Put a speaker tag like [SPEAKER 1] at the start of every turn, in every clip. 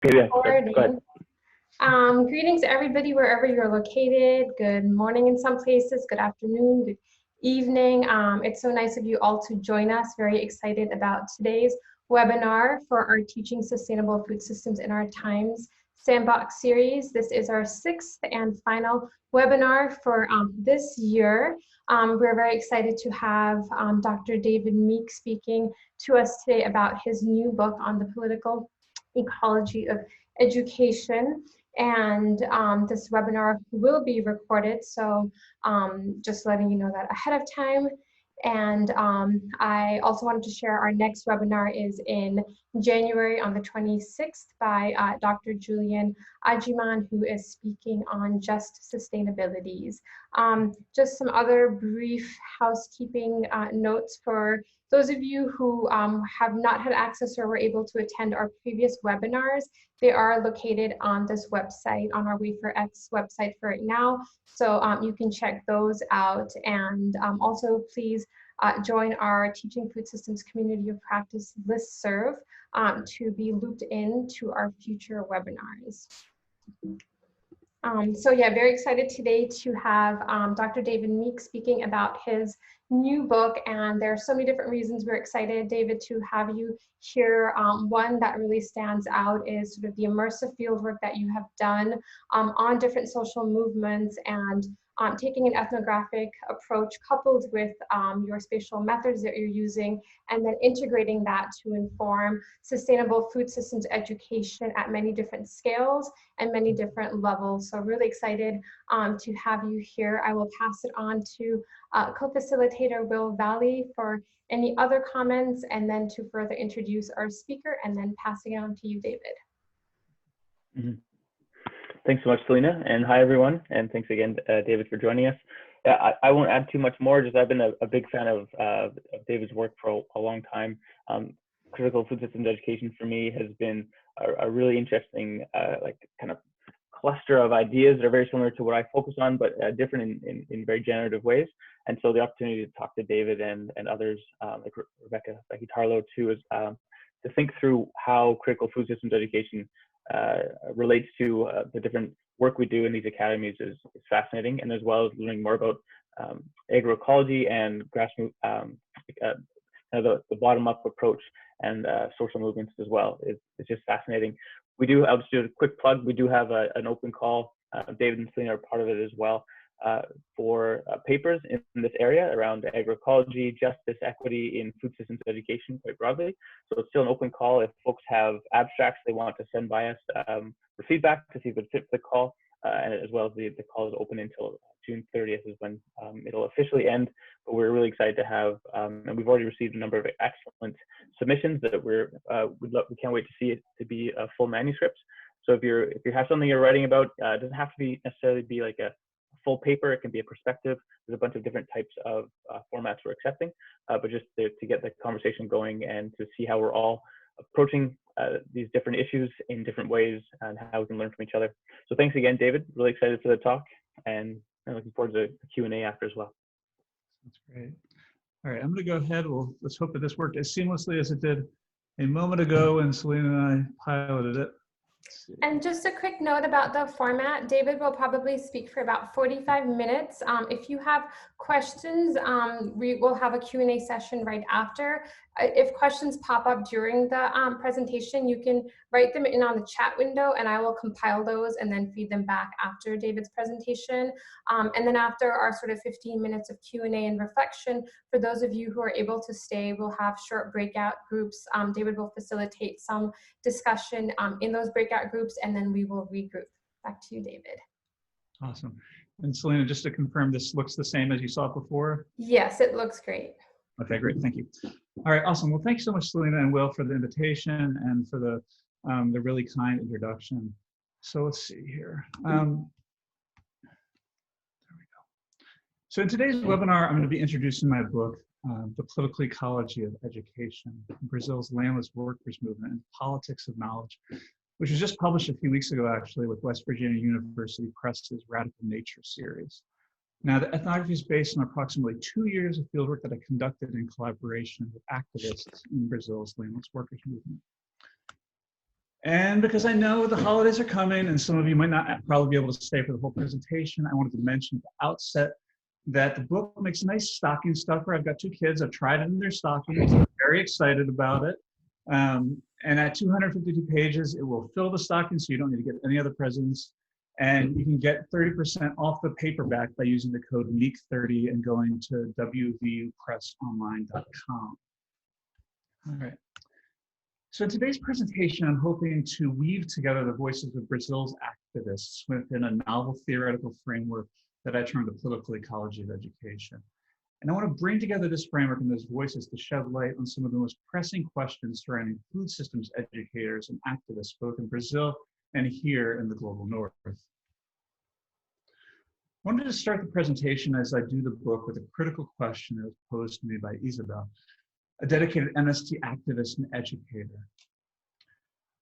[SPEAKER 1] Yeah, go ahead.
[SPEAKER 2] Recording. Greetings everybody wherever you're located. Good morning in some places, good afternoon, good evening. It's so nice of you all to join us. Very excited about today's webinar for our Teaching Sustainable Food Systems in Our Times Sandbox series. This is our 6th and final webinar for this year. We're very excited to have Dr. David Meek speaking to us today about his new book on the political ecology of education. And this webinar will be recorded, so just letting you know that ahead of time. And I also wanted to share our next webinar is in January on the 26th by Dr. Julian Ajiman, who is speaking on just sustainabilities. Just some other brief housekeeping notes for those of you who have not had access or were able to attend our previous webinars. They are located on this website, on our WaferX website for right now. So you can check those out. And also please join our Teaching Food Systems Community of Practice listserv to be looped into our future webinars. So yeah, very excited today to have Dr. David Meek speaking about his new book, and there are so many different reasons we're excited, David, to have you here. One that really stands out is sort of the immersive fieldwork that you have done on different social movements and taking an ethnographic approach coupled with your spatial methods that you're using, and then integrating that to inform sustainable food systems education at many different scales and many different levels. So really excited to have you here. I will pass it on to co-facilitator Will Valley for any other comments, and then to further introduce our speaker, and then passing it on to you, David.
[SPEAKER 1] Mm-hmm. Thanks so much, Selena, and hi everyone, and thanks again, David, for joining us. I won't add too much more, just I've been a big fan of David's work for a long time. Critical food systems education for me has been a really interesting like kind of cluster of ideas that are very similar to what I focus on, but different in very generative ways. And so the opportunity to talk to David and others like Becky Tarlow too, is to think through how critical food systems education relates to the different work we do in these academies is fascinating, and as well as learning more about agroecology and grassroots, the bottom-up approach and social movements as well. It's just fascinating. I'll just do a quick plug. We do have an open call. David and Selena are part of it as well, for papers in this area around agroecology, justice, equity in food systems education quite broadly. So it's still an open call. If folks have abstracts they want to send by us for feedback to see if it fits the call, and as well as the call is open until June 30th is when it'll officially end. But we're really excited to have, and we've already received a number of excellent submissions that we can't wait to see it to be full manuscripts. So if you have something you're writing about, it doesn't have to necessarily be like a full paper. It can be a perspective. There's a bunch of different types of formats we're accepting, but just to get the conversation going and to see how we're all approaching these different issues in different ways and how we can learn from each other. So thanks again, David. Really excited for the talk, and I'm looking forward to the Q&A after as well.
[SPEAKER 3] That's great. All right, I'm going to go ahead. Let's hope that this worked as seamlessly as it did a moment ago when Selena and I piloted it.
[SPEAKER 2] And just a quick note about the format. David will probably speak for about 45 minutes. If you have questions, we will have a Q&A session right after. If questions pop up during the presentation, you can write them in on the chat window, and I will compile those and then feed them back after David's presentation. And then after our sort of 15 minutes of Q&A and reflection, for those of you who are able to stay, we'll have short breakout groups. David will facilitate some discussion in those breakout groups, and then we will regroup. Back to you, David.
[SPEAKER 3] Awesome. And Selena, just to confirm, this looks the same as you saw it before?
[SPEAKER 2] Yes, it looks great.
[SPEAKER 3] Okay, great, thank you. All right, awesome. Well, thanks so much, Selena and Will, for the invitation and for the really kind introduction. So let's see here. There we go. So in today's webinar, I'm going to be introducing my book, The Political Ecology of Education, Brazil's Landless Workers Movement and Politics of Knowledge, which was just published a few weeks ago, actually, with West Virginia University Press's Radical Nature series. Now, the ethnography is based on approximately 2 years of fieldwork that I conducted in collaboration with activists in Brazil's landless workers movement. And because I know the holidays are coming and some of you might not probably be able to stay for the whole presentation, I wanted to mention at the outset that the book makes a nice stocking stuffer. I've got 2 kids. I've tried it in their stockings. They're very excited about it. And at 252 pages, it will fill the stocking so you don't need to get any other presents. And you can get 30% off the paperback by using the code Meek30 and going to wvupressonline.com. All right. So in today's presentation, I'm hoping to weave together the voices of Brazil's activists within a novel theoretical framework that I term the political ecology of education. And I want to bring together this framework and those voices to shed light on some of the most pressing questions surrounding food systems educators and activists, both in Brazil and here in the global north. I wanted to start the presentation as I do the book with a critical question that was posed to me by Isabel, a dedicated MST activist and educator.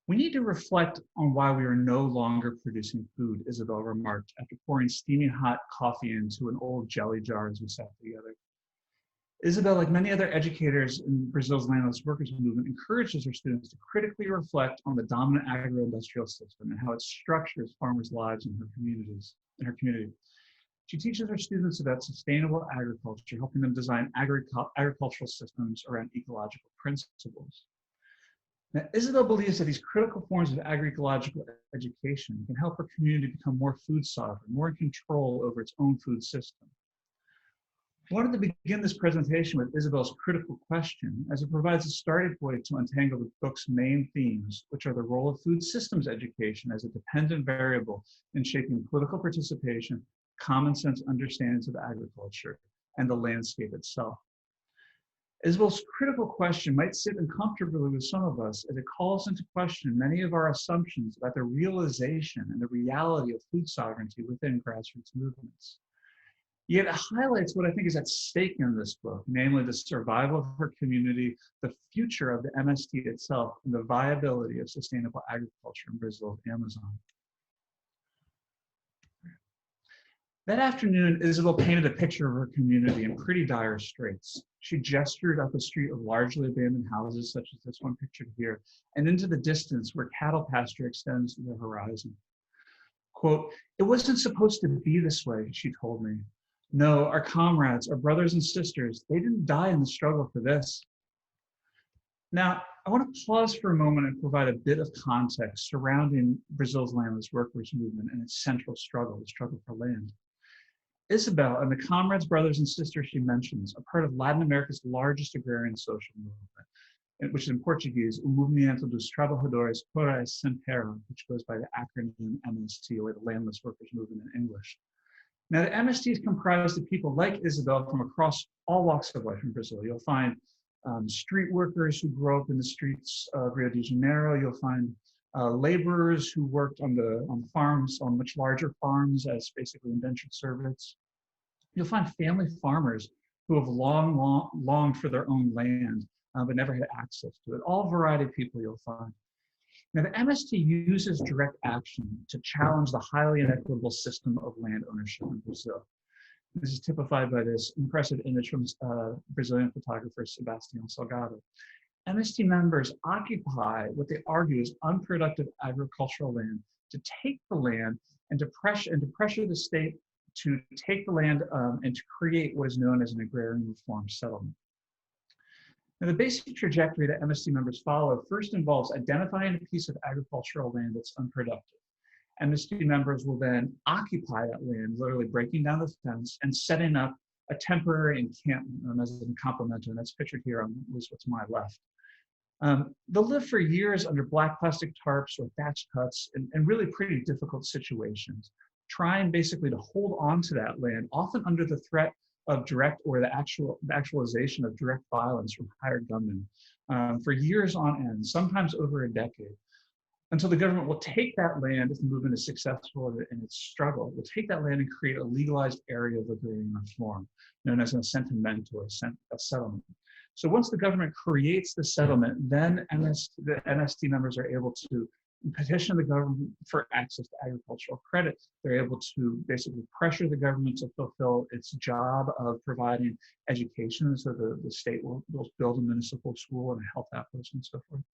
[SPEAKER 3] We need to reflect on why we are no longer producing food, Isabel remarked after pouring steaming hot coffee into an old jelly jar as we sat together. Isabel, like many other educators in Brazil's landless workers movement, encourages her students to critically reflect on the dominant agro-industrial system and how it structures farmers' lives in her community. She teaches her students about sustainable agriculture, helping them design agricultural systems around ecological principles. Now, Isabel believes that these critical forms of agroecological education can help her community become more food sovereign, more in control over its own food system. I wanted to begin this presentation with Isabel's critical question, as it provides a starting point to untangle the book's main themes, which are the role of food systems education as a dependent variable in shaping political participation, common sense understandings of agriculture, and the landscape itself. Isabel's critical question might sit uncomfortably with some of us as it calls into question many of our assumptions about the realization and the reality of food sovereignty within grassroots movements. Yet it highlights what I think is at stake in this book, namely the survival of her community, the future of the MST itself, and the viability of sustainable agriculture in Brazil's Amazon. That afternoon, Isabel painted a picture of her community in pretty dire straits. She gestured up a street of largely abandoned houses, such as this one pictured here, and into the distance where cattle pasture extends to the horizon. Quote, "It wasn't supposed to be this way," she told me. "No, our comrades, our brothers and sisters, they didn't die in the struggle for this." Now, I want to pause for a moment and provide a bit of context surrounding Brazil's landless workers movement and its central struggle, the struggle for land. Isabel and the comrades, brothers, and sisters she mentions are part of Latin America's largest agrarian social movement, which is in Portuguese, O Movimento dos Trabalhadores Rurais Sem Terra, which goes by the acronym MST, or the Landless Workers Movement in English. Now, the MST is comprised of people like Isabel from across all walks of life in Brazil. You'll find street workers who grew up in the streets of Rio de Janeiro. You'll find laborers who worked on farms, on much larger farms as basically indentured servants. You'll find family farmers who have longed for their own land, but never had access to it. All variety of people you'll find. Now, the MST uses direct action to challenge the highly inequitable system of land ownership in Brazil. This is typified by this impressive image from Brazilian photographer Sebastião Salgado. MST members occupy what they argue is unproductive agricultural land to take the land and to pressure the state to take the land and to create what is known as an agrarian reform settlement. Now, the basic trajectory that MST members follow first involves identifying a piece of agricultural land that's unproductive. MST members will then occupy that land, literally breaking down the fence and setting up a temporary encampment known as an encampamento, and that's pictured here on what's to my left. They'll live for years under black plastic tarps or thatched huts in really pretty difficult situations, trying basically to hold on to that land, often under the threat of direct or the actualization of direct violence from hired gunmen for years on end, sometimes over a decade, until the government will take that land, if the movement is successful in its struggle, will take that land and create a legalized area of agrarian reform, known as an assentamento, or a settlement. So once the government creates the settlement, then the MST members are able to petition the government for access to agricultural credit. They're able to basically pressure the government to fulfill its job of providing education. So the state will build a municipal school and a health outpost and so forth.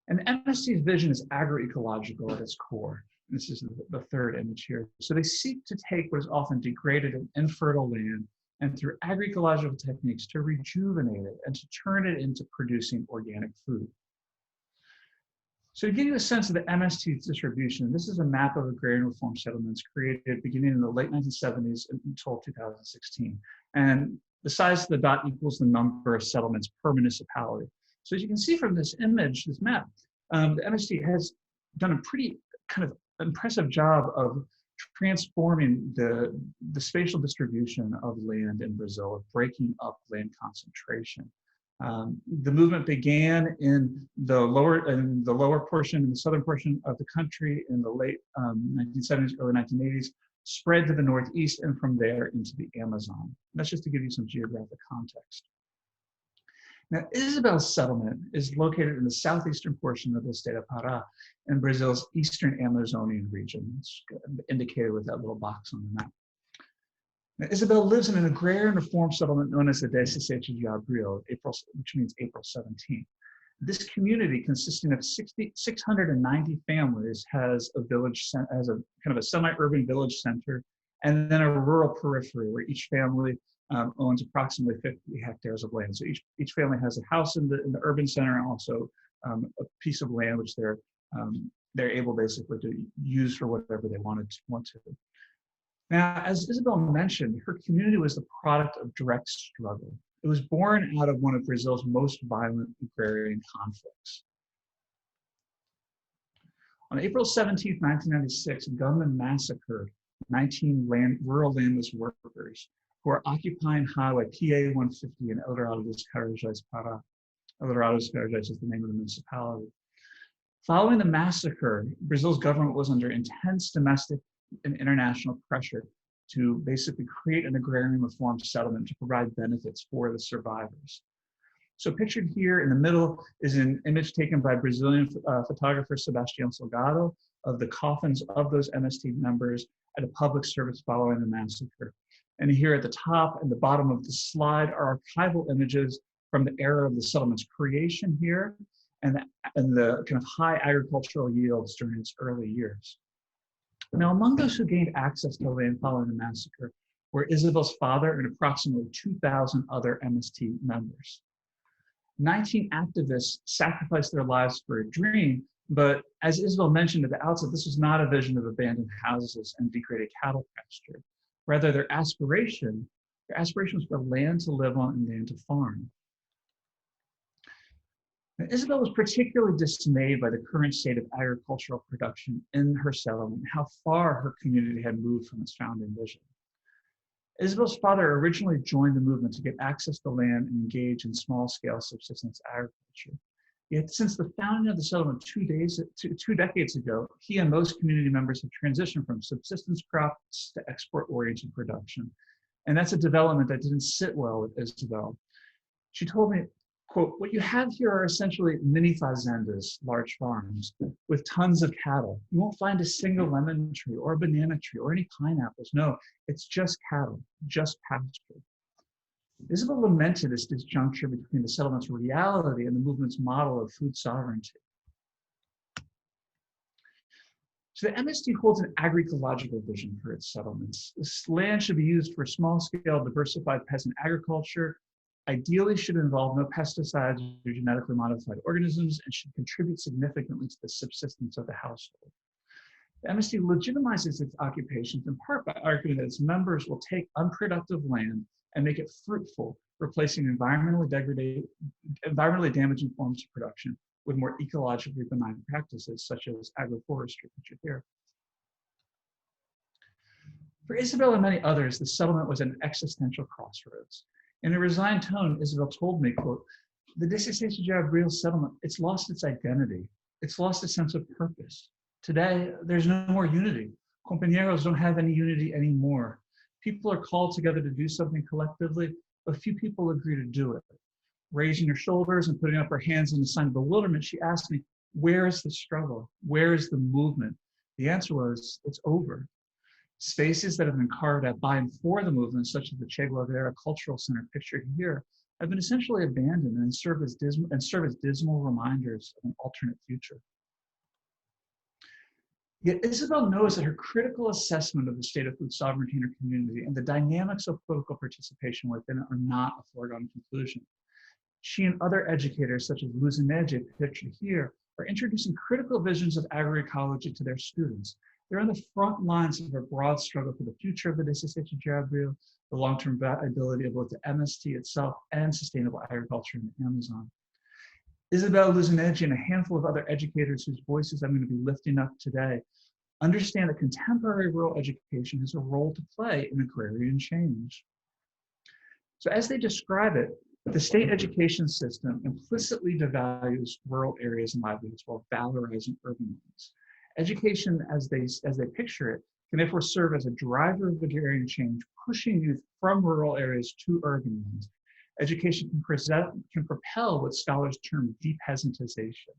[SPEAKER 3] And the MST's vision is agroecological at its core. This is the third image here. So they seek to take what is often degraded and infertile land and through agroecological techniques to rejuvenate it and to turn it into producing organic food. So to give you a sense of the MST's distribution, this is a map of agrarian reform settlements created beginning in the late 1970s until 2016. And the size of the dot equals the number of settlements per municipality. So as you can see from this image, this map, the MST has done a pretty kind of impressive job of transforming the spatial distribution of land in Brazil, of breaking up land concentration. The movement began in the lower portion, in the southern portion of the country in the late 1970s, early 1980s, spread to the northeast, and from there into the Amazon. That's just to give you some geographic context. Now, Isabel's settlement is located in the southeastern portion of the state of Pará in Brazil's eastern Amazonian region. It's indicated with that little box on the map. Now, Isabel lives in an agrarian reform settlement known as the 16 de Abril, which means April 17th. This community, consisting of 690 families, has a kind of a semi-urban village center, and then a rural periphery where each family owns approximately 50 hectares of land. So each family has a house in the urban center and also a piece of land which they're able basically to use for whatever they want to. Now, as Isabel mentioned, her community was the product of direct struggle. It was born out of one of Brazil's most violent agrarian conflicts. On April 17, 1996, gunmen massacred 19 rural landless workers who are occupying highway PA 150 in Eldorado dos Carajás, Pará. Eldorado dos Carajás is the name of the municipality. Following the massacre, Brazil's government was under intense domestic and international pressure to basically create an agrarian reform settlement to provide benefits for the survivors. So pictured here in the middle is an image taken by Brazilian photographer Sebastião Salgado of the coffins of those MST members at a public service following the massacre. And here at the top and the bottom of the slide are archival images from the era of the settlement's creation here and the kind of high agricultural yields during its early years. Now, among those who gained access to land following the massacre were Isabel's father and approximately 2,000 other MST members. 19 activists sacrificed their lives for a dream, but as Isabel mentioned at the outset, this was not a vision of abandoned houses and degraded cattle pasture. Rather, their aspiration was for land to live on and land to farm. Now, Isabel was particularly dismayed by the current state of agricultural production in her settlement, how far her community had moved from its founding vision. Isabel's father originally joined the movement to get access to land and engage in small-scale subsistence agriculture. Yet since the founding of the settlement 2 decades ago, he and most community members have transitioned from subsistence crops to export-oriented production. And that's a development that didn't sit well with Isabel. She told me, quote, "What you have here are essentially mini fazendas, large farms, with tons of cattle. You won't find a single lemon tree or a banana tree or any pineapples. No, it's just cattle, just pasture." Isabel lamented this disjuncture between the settlement's reality and the movement's model of food sovereignty. So the MST holds an agroecological vision for its settlements. This land should be used for small-scale diversified peasant agriculture, ideally should involve no pesticides or genetically modified organisms, and should contribute significantly to the subsistence of the household. The MST legitimizes its occupations in part by arguing that its members will take unproductive land and make it fruitful, replacing environmentally damaging forms of production with more ecologically benign practices, such as agroforestry, pictured here. For Isabel and many others, the settlement was an existential crossroads. In a resigned tone, Isabel told me, quote, "The 16 de Abril settlement, it's lost its identity. It's lost its sense of purpose. Today, there's no more unity. Compañeros don't have any unity anymore. People are called together to do something collectively, but few people agree to do it." Raising her shoulders and putting up her hands in a sign of bewilderment, she asked me, "Where is the struggle? Where is the movement?" The answer was, it's over. Spaces that have been carved out by and for the movement, such as the Che Guevara Cultural Center pictured here, have been essentially abandoned and serve as dismal reminders of an alternate future. Yet Isabel knows that her critical assessment of the state of food sovereignty in her community and the dynamics of political participation within it are not a foregone conclusion. She and other educators, such as Luzineje, pictured here, are introducing critical visions of agroecology to their students. They're on the front lines of a broad struggle for the future of the Desistência de Abril, the long-term viability of both the MST itself and sustainable agriculture in the Amazon. Isabel, Luzineje, and a handful of other educators whose voices I'm going to be lifting up today understand that contemporary rural education has a role to play in agrarian change. So as they describe it, the state education system implicitly devalues rural areas and livelihoods while valorizing urban ones. Education, as they picture it, can therefore serve as a driver of agrarian change, pushing youth from rural areas to urban ones. Education can propel what scholars term depeasantization.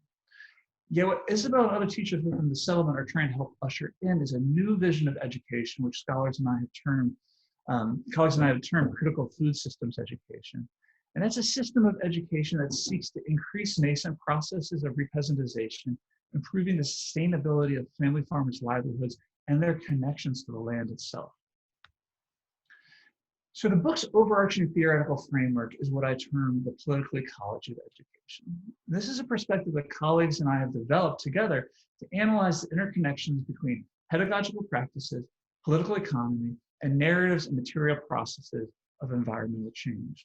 [SPEAKER 3] Yet what Isabel and other teachers within the settlement are trying to help usher in is a new vision of education, which colleagues and I have termed critical food systems education. And that's a system of education that seeks to increase nascent processes of repeasantization, improving the sustainability of family farmers' livelihoods and their connections to the land itself. So the book's overarching theoretical framework is what I term the political ecology of education. This is a perspective that colleagues and I have developed together to analyze the interconnections between pedagogical practices, political economy, and narratives and material processes of environmental change.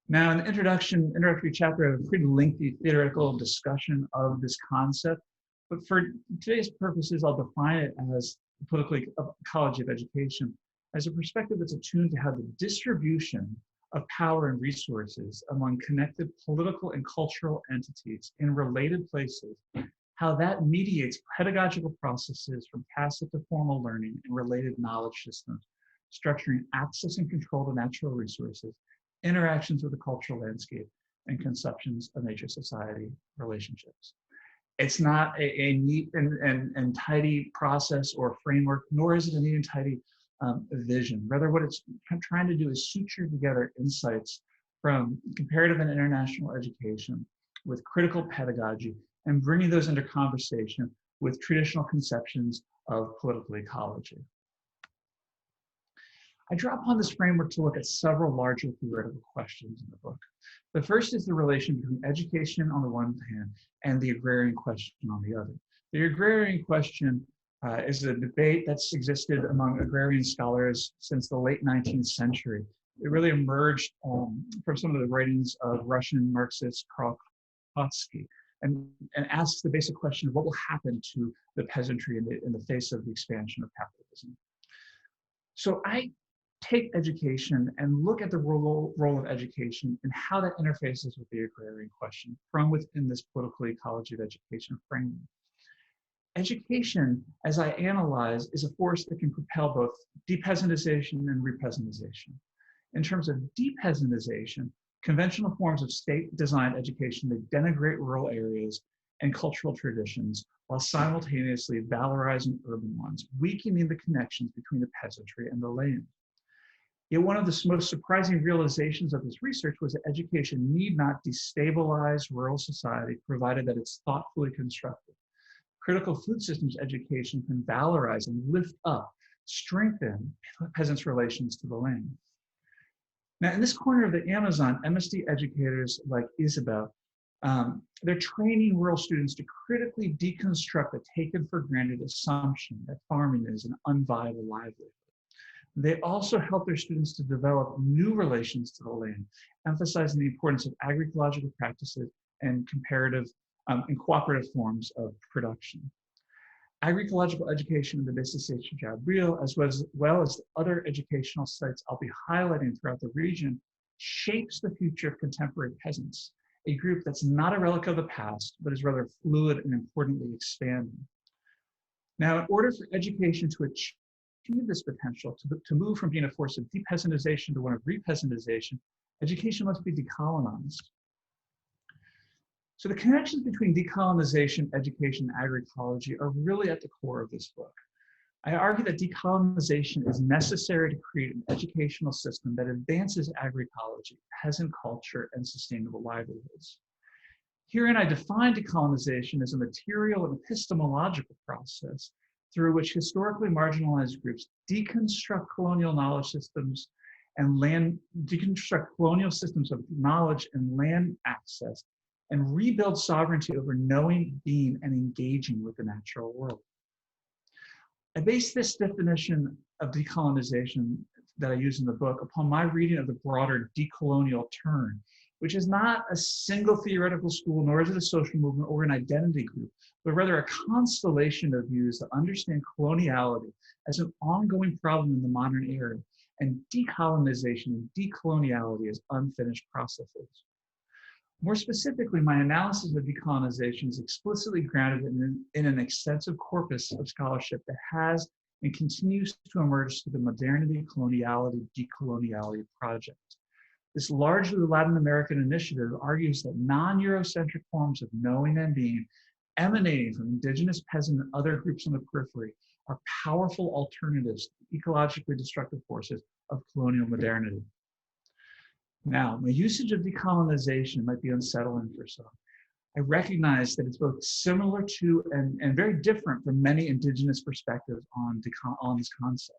[SPEAKER 3] Now, in the introductory chapter, I have a pretty lengthy theoretical discussion of this concept, but for today's purposes, I'll define it as the political ecology of education as a perspective that's attuned to how the distribution of power and resources among connected political and cultural entities in related places, how that mediates pedagogical processes from tacit to formal learning and related knowledge systems, structuring access and control to natural resources, interactions with the cultural landscape, and conceptions of nature-society relationships. It's not a neat and tidy process or framework, nor is it a neat and tidy vision. Rather, what it's trying to do is suture together insights from comparative and international education with critical pedagogy and bringing those into conversation with traditional conceptions of political ecology. I draw upon this framework to look at several larger theoretical questions in the book. The first is the relation between education on the one hand and the agrarian question on the other. The agrarian question is a debate that's existed among agrarian scholars since the late 19th century. It really emerged from some of the writings of Russian Marxist Karl Kautsky and asks the basic question of what will happen to the peasantry in the face of the expansion of capitalism. So I take education and look at the role of education and how that interfaces with the agrarian question from within this political ecology of education framework. Education, as I analyze, is a force that can propel both depeasantization and repeasantization. In terms of depeasantization, conventional forms of state-designed education that denigrate rural areas and cultural traditions while simultaneously valorizing urban ones, weakening the connections between the peasantry and the land. Yet one of the most surprising realizations of this research was that education need not destabilize rural society, provided that it's thoughtfully constructed. Critical food systems education can valorize and lift up, strengthen peasants' relations to the land. Now, in this corner of the Amazon, MSD educators like Isabel, they're training rural students to critically deconstruct a taken for granted assumption that farming is an unviable livelihood. They also help their students to develop new relations to the land, emphasizing the importance of agroecological practices and comparative and cooperative forms of production. Agroecological education in the Desistência de Abril, as well as other educational sites I'll be highlighting throughout the region, shapes the future of contemporary peasants, a group that's not a relic of the past, but is rather fluid and importantly expanding. Now, in order for education to achieve this potential, to move from being a force of depeasantization to one of repeasantization, education must be decolonized. So the connections between decolonization, education, and agroecology are really at the core of this book. I argue that decolonization is necessary to create an educational system that advances agroecology, peasant culture, and sustainable livelihoods. Herein, I define decolonization as a material and epistemological process through which historically marginalized groups deconstruct colonial knowledge systems and deconstruct colonial systems of knowledge and land access and rebuild sovereignty over knowing, being, and engaging with the natural world. I base this definition of decolonization that I use in the book upon my reading of the broader decolonial turn, which is not a single theoretical school, nor is it a social movement or an identity group, but rather a constellation of views that understand coloniality as an ongoing problem in the modern era, and decolonization and decoloniality as unfinished processes. More specifically, my analysis of decolonization is explicitly grounded in an extensive corpus of scholarship that has and continues to emerge through the modernity, coloniality, decoloniality project. This largely Latin American initiative argues that non-Eurocentric forms of knowing and being emanating from indigenous, peasant, and other groups on the periphery are powerful alternatives to ecologically destructive forces of colonial modernity. Now, my usage of decolonization might be unsettling for some. I recognize that it's both similar to and very different from many indigenous perspectives on this concept.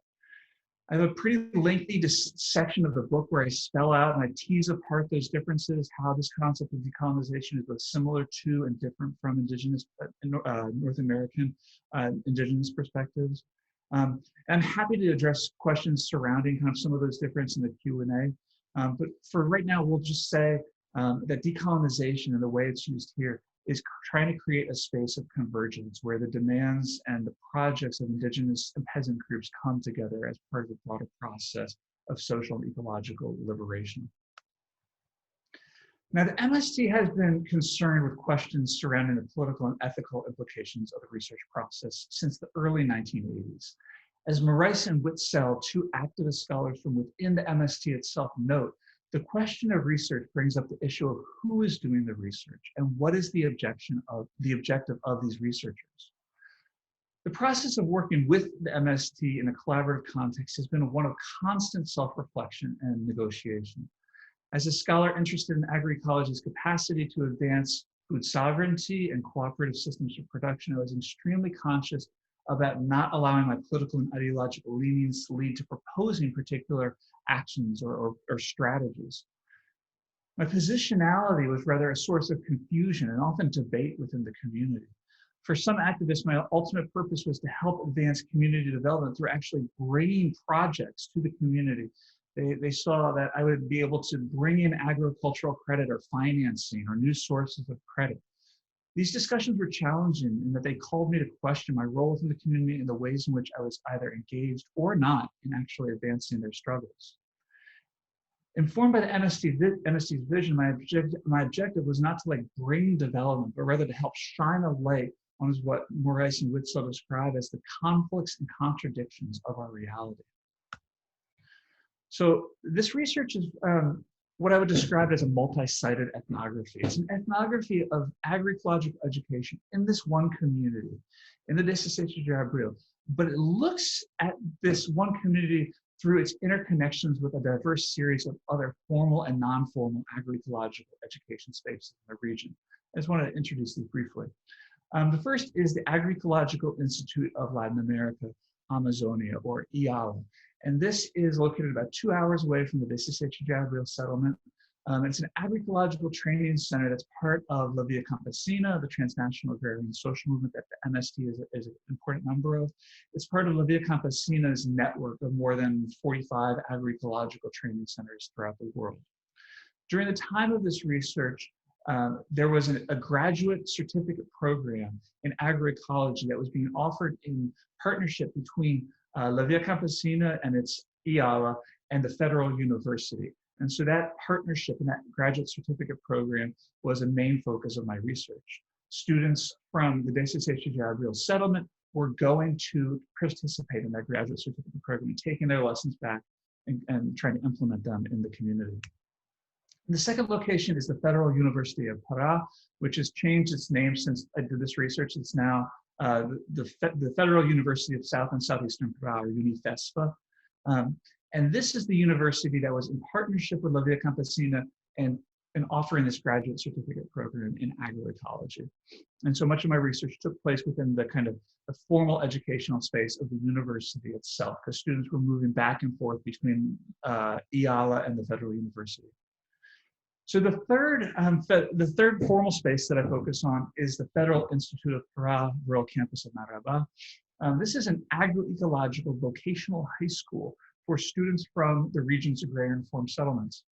[SPEAKER 3] I have a pretty lengthy section of the book where I spell out and I tease apart those differences, how this concept of decolonization is both similar to and different from indigenous, North American indigenous perspectives. I'm happy to address questions surrounding kind of some of those differences in the Q&A. But for right now, we'll just say that decolonization and the way it's used here is trying to create a space of convergence where the demands and the projects of indigenous and peasant groups come together as part of the broader process of social and ecological liberation. Now, the MST has been concerned with questions surrounding the political and ethical implications of the research process since the early 1980s. As Mobilizing and Witzel, two activist scholars from within the MST itself, note, the question of research brings up the issue of who is doing the research and what is the objective of these researchers. The process of working with the MST in a collaborative context has been one of constant self-reflection and negotiation. As a scholar interested in agroecology's capacity to advance food sovereignty and cooperative systems of production, I was extremely conscious about not allowing my political and ideological leanings to lead to proposing particular actions or strategies. My positionality was rather a source of confusion and often debate within the community. For some activists, my ultimate purpose was to help advance community development through actually bringing projects to the community. They saw that I would be able to bring in agricultural credit or financing or new sources of credit. These discussions were challenging in that they called me to question my role within the community and the ways in which I was either engaged or not in actually advancing their struggles. Informed by the MST's vision, my objective was not to bring development, but rather to help shine a light on what Mobilizing and Witzel described as the conflicts and contradictions of our reality. So this research is what I would describe as a multi-sided ethnography. It's an ethnography of agroecological education in this one community, in the Desistência de Abril. But it looks at this one community through its interconnections with a diverse series of other formal and non-formal agroecological education spaces in the region. I just want to introduce these briefly. The first is the Agroecological Institute of Latin America, Amazonia, or IALA. And this is located about 2 hours away from the Desistência de Abril settlement. It's an agroecological training center that's part of La Via Campesina, the transnational agrarian social movement that the MST is an important member of. It's part of La Via Campesina's network of more than 45 agroecological training centers throughout the world. During the time of this research, there was a graduate certificate program in agroecology that was being offered in partnership between La Via Campesina and its IALA and the Federal University. And so that partnership and that graduate certificate program was a main focus of my research. Students from the Desistência de Abril settlement were going to participate in that graduate certificate program and taking their lessons back and trying to implement them in the community. The second location is the Federal University of Pará, which has changed its name since I did this research. It's now the Federal University of South and Southeastern Pará, or UniFespa. And this is the university that was in partnership with La Via Campesina and offering this graduate certificate program in agroecology. And so much of my research took place within the kind of the formal educational space of the university itself, because students were moving back and forth between IALA and the Federal University. So the third formal space that I focus on is the Federal Institute of Pará Rural Campus of Marabá. This is an agroecological vocational high school for students from the region's agrarian farm settlements.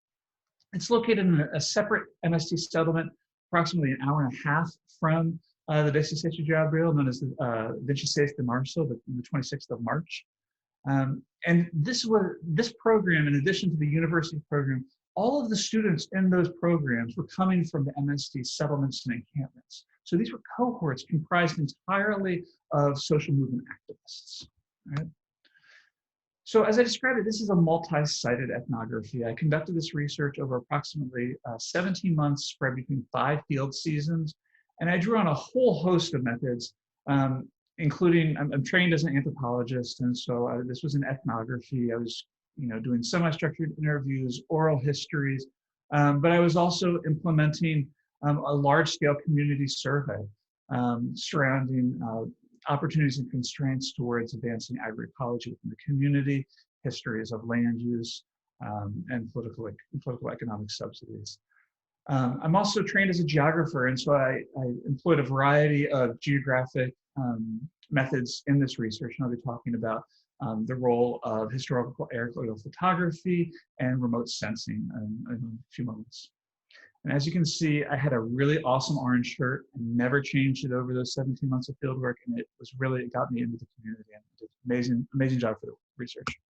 [SPEAKER 3] It's located in a separate MST settlement, approximately an hour and a half from the 16 de Abril, known as the 26 de Marzo, the 26th of March. And this program, in addition to the university program, all of the students in those programs were coming from the MST settlements and encampments. So these were cohorts comprised entirely of social movement activists. Right? So as I described it, this is a multi-sited ethnography. I conducted this research over approximately 17 months spread between 5 field seasons. And I drew on a whole host of methods, including, I'm trained as an anthropologist. And so this was an ethnography. I was doing semi-structured interviews, oral histories, but I was also implementing a large-scale community survey surrounding opportunities and constraints towards advancing agroecology within the community, histories of land use, and political economic subsidies. I'm also trained as a geographer, and so I employed a variety of geographic methods in this research, and I'll be talking about the role of historical aerial photography and remote sensing in a few moments. And as you can see, I had a really awesome orange shirt. I never changed it over those 17 months of field work, and it got me into the community, and it did an amazing job for the research.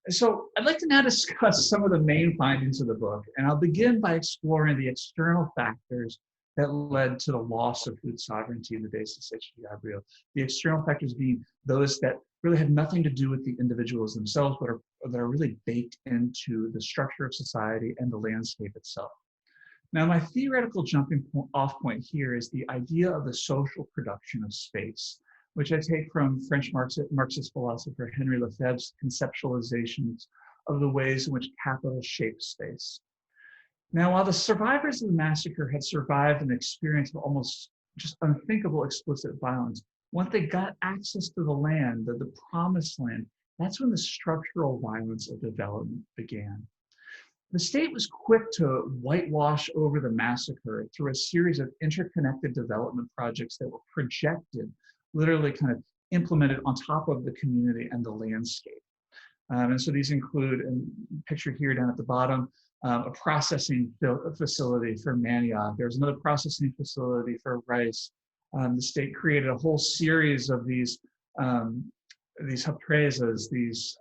[SPEAKER 3] So I'd like to now discuss some of the main findings of the book, and I'll begin by exploring the external factors that led to the loss of food sovereignty in the days of 16 de Abril. The external factors being those that really had nothing to do with the individuals themselves, but that are really baked into the structure of society and the landscape itself. Now, my theoretical jumping off point here is the idea of the social production of space, which I take from French Marxist philosopher Henri Lefebvre's conceptualizations of the ways in which capital shapes space. Now, while the survivors of the massacre had survived an experience of almost just unthinkable explicit violence, once they got access to the land, the promised land, that's when the structural violence of development began. The state was quick to whitewash over the massacre through a series of interconnected development projects that were projected, literally kind of implemented on top of the community and the landscape. And so these include, and pictured here down at the bottom, a processing facility for manioc. There's another processing facility for rice. The state created a whole series of these represas, these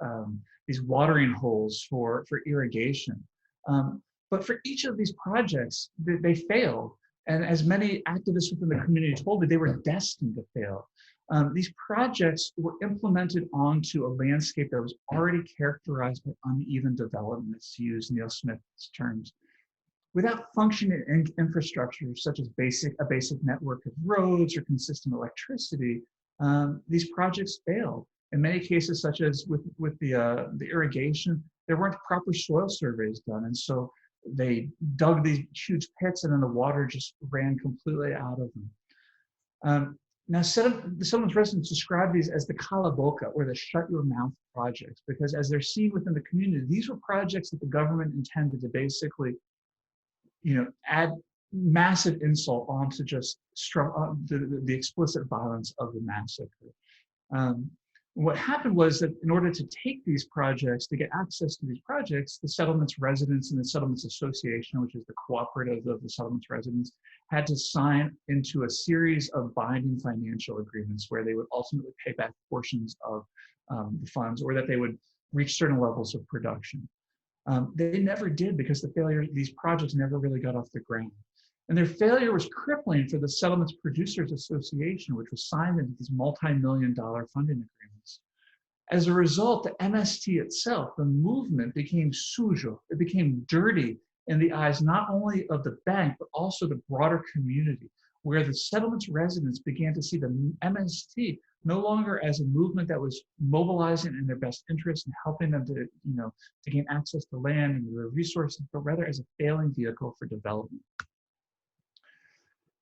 [SPEAKER 3] watering holes for irrigation. But for each of these projects, they failed. And as many activists within the community told me, they were destined to fail. These projects were implemented onto a landscape that was already characterized by uneven development, to use Neil Smith's terms. Without functioning infrastructure such as a basic network of roads or consistent electricity, these projects failed. In many cases, such as with the irrigation, there weren't proper soil surveys done, and so they dug these huge pits, and then the water just ran completely out of them. Now, the settlement residents describe these as the cala boca, or the shut your mouth projects, because as they're seen within the community, these were projects that the government intended to basically, add massive insult onto just the explicit violence of the massacre. What happened was that in order to take these projects, to get access to these projects, the settlement's residents and the settlement's association, which is the cooperative of the settlement's residents, had to sign into a series of binding financial agreements where they would ultimately pay back portions of the funds, or that they would reach certain levels of production. They never did, because these projects never really got off the ground. And their failure was crippling for the Settlements Producers Association, which was signed into these multi-million-dollar funding agreements. As a result, the MST itself, the movement, became sujo. It became dirty in the eyes not only of the bank, but also the broader community. where the settlement's residents began to see the MST no longer as a movement that was mobilizing in their best interest and helping them to, to gain access to land and the resources, but rather as a failing vehicle for development.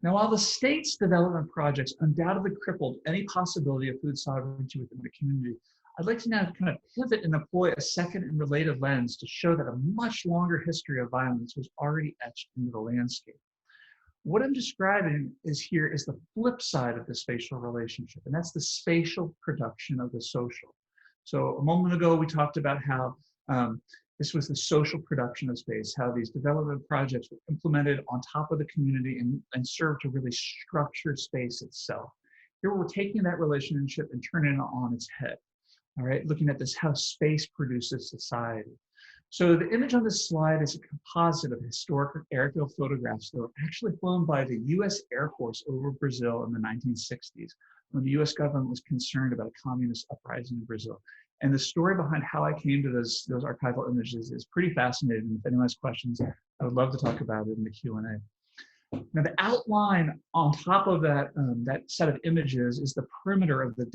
[SPEAKER 3] Now, while the state's development projects undoubtedly crippled any possibility of food sovereignty within the community, I'd like to now kind of pivot and employ a second and related lens to show that a much longer history of violence was already etched into the landscape. What I'm describing is the flip side of the spatial relationship, and that's the spatial production of the social. So a moment ago, we talked about how this was the social production of space, how these development projects were implemented on top of the community and served to really structure space itself. Here we're taking that relationship and turning it on its head, all right, looking at this, how space produces society. So the image on this slide is a composite of historic aerial photographs that were actually flown by the US Air Force over Brazil in the 1960s, when the US government was concerned about a communist uprising in Brazil. And the story behind how I came to those archival images is pretty fascinating. If anyone has questions, I would love to talk about it in the Q&A. Now, the outline on top of that, that set of images is the perimeter of the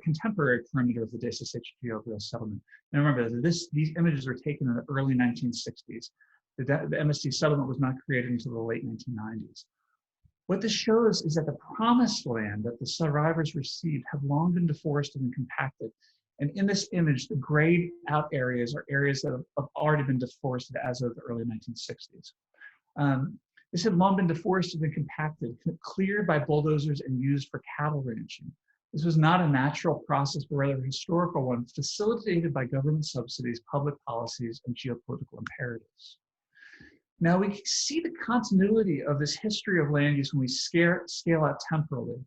[SPEAKER 3] contemporary perimeter of the Desassedio settlement. And remember, these images were taken in the early 1960s. The MST settlement was not created until the late 1990s. What this shows is that the promised land that the survivors received have long been deforested and compacted. And in this image, the grayed out areas are areas that have already been deforested as of the early 1960s. This had long been deforested and compacted, cleared by bulldozers and used for cattle ranching. This was not a natural process, but rather a historical one, facilitated by government subsidies, public policies, and geopolitical imperatives. Now we can see the continuity of this history of land use when we scale out temporally.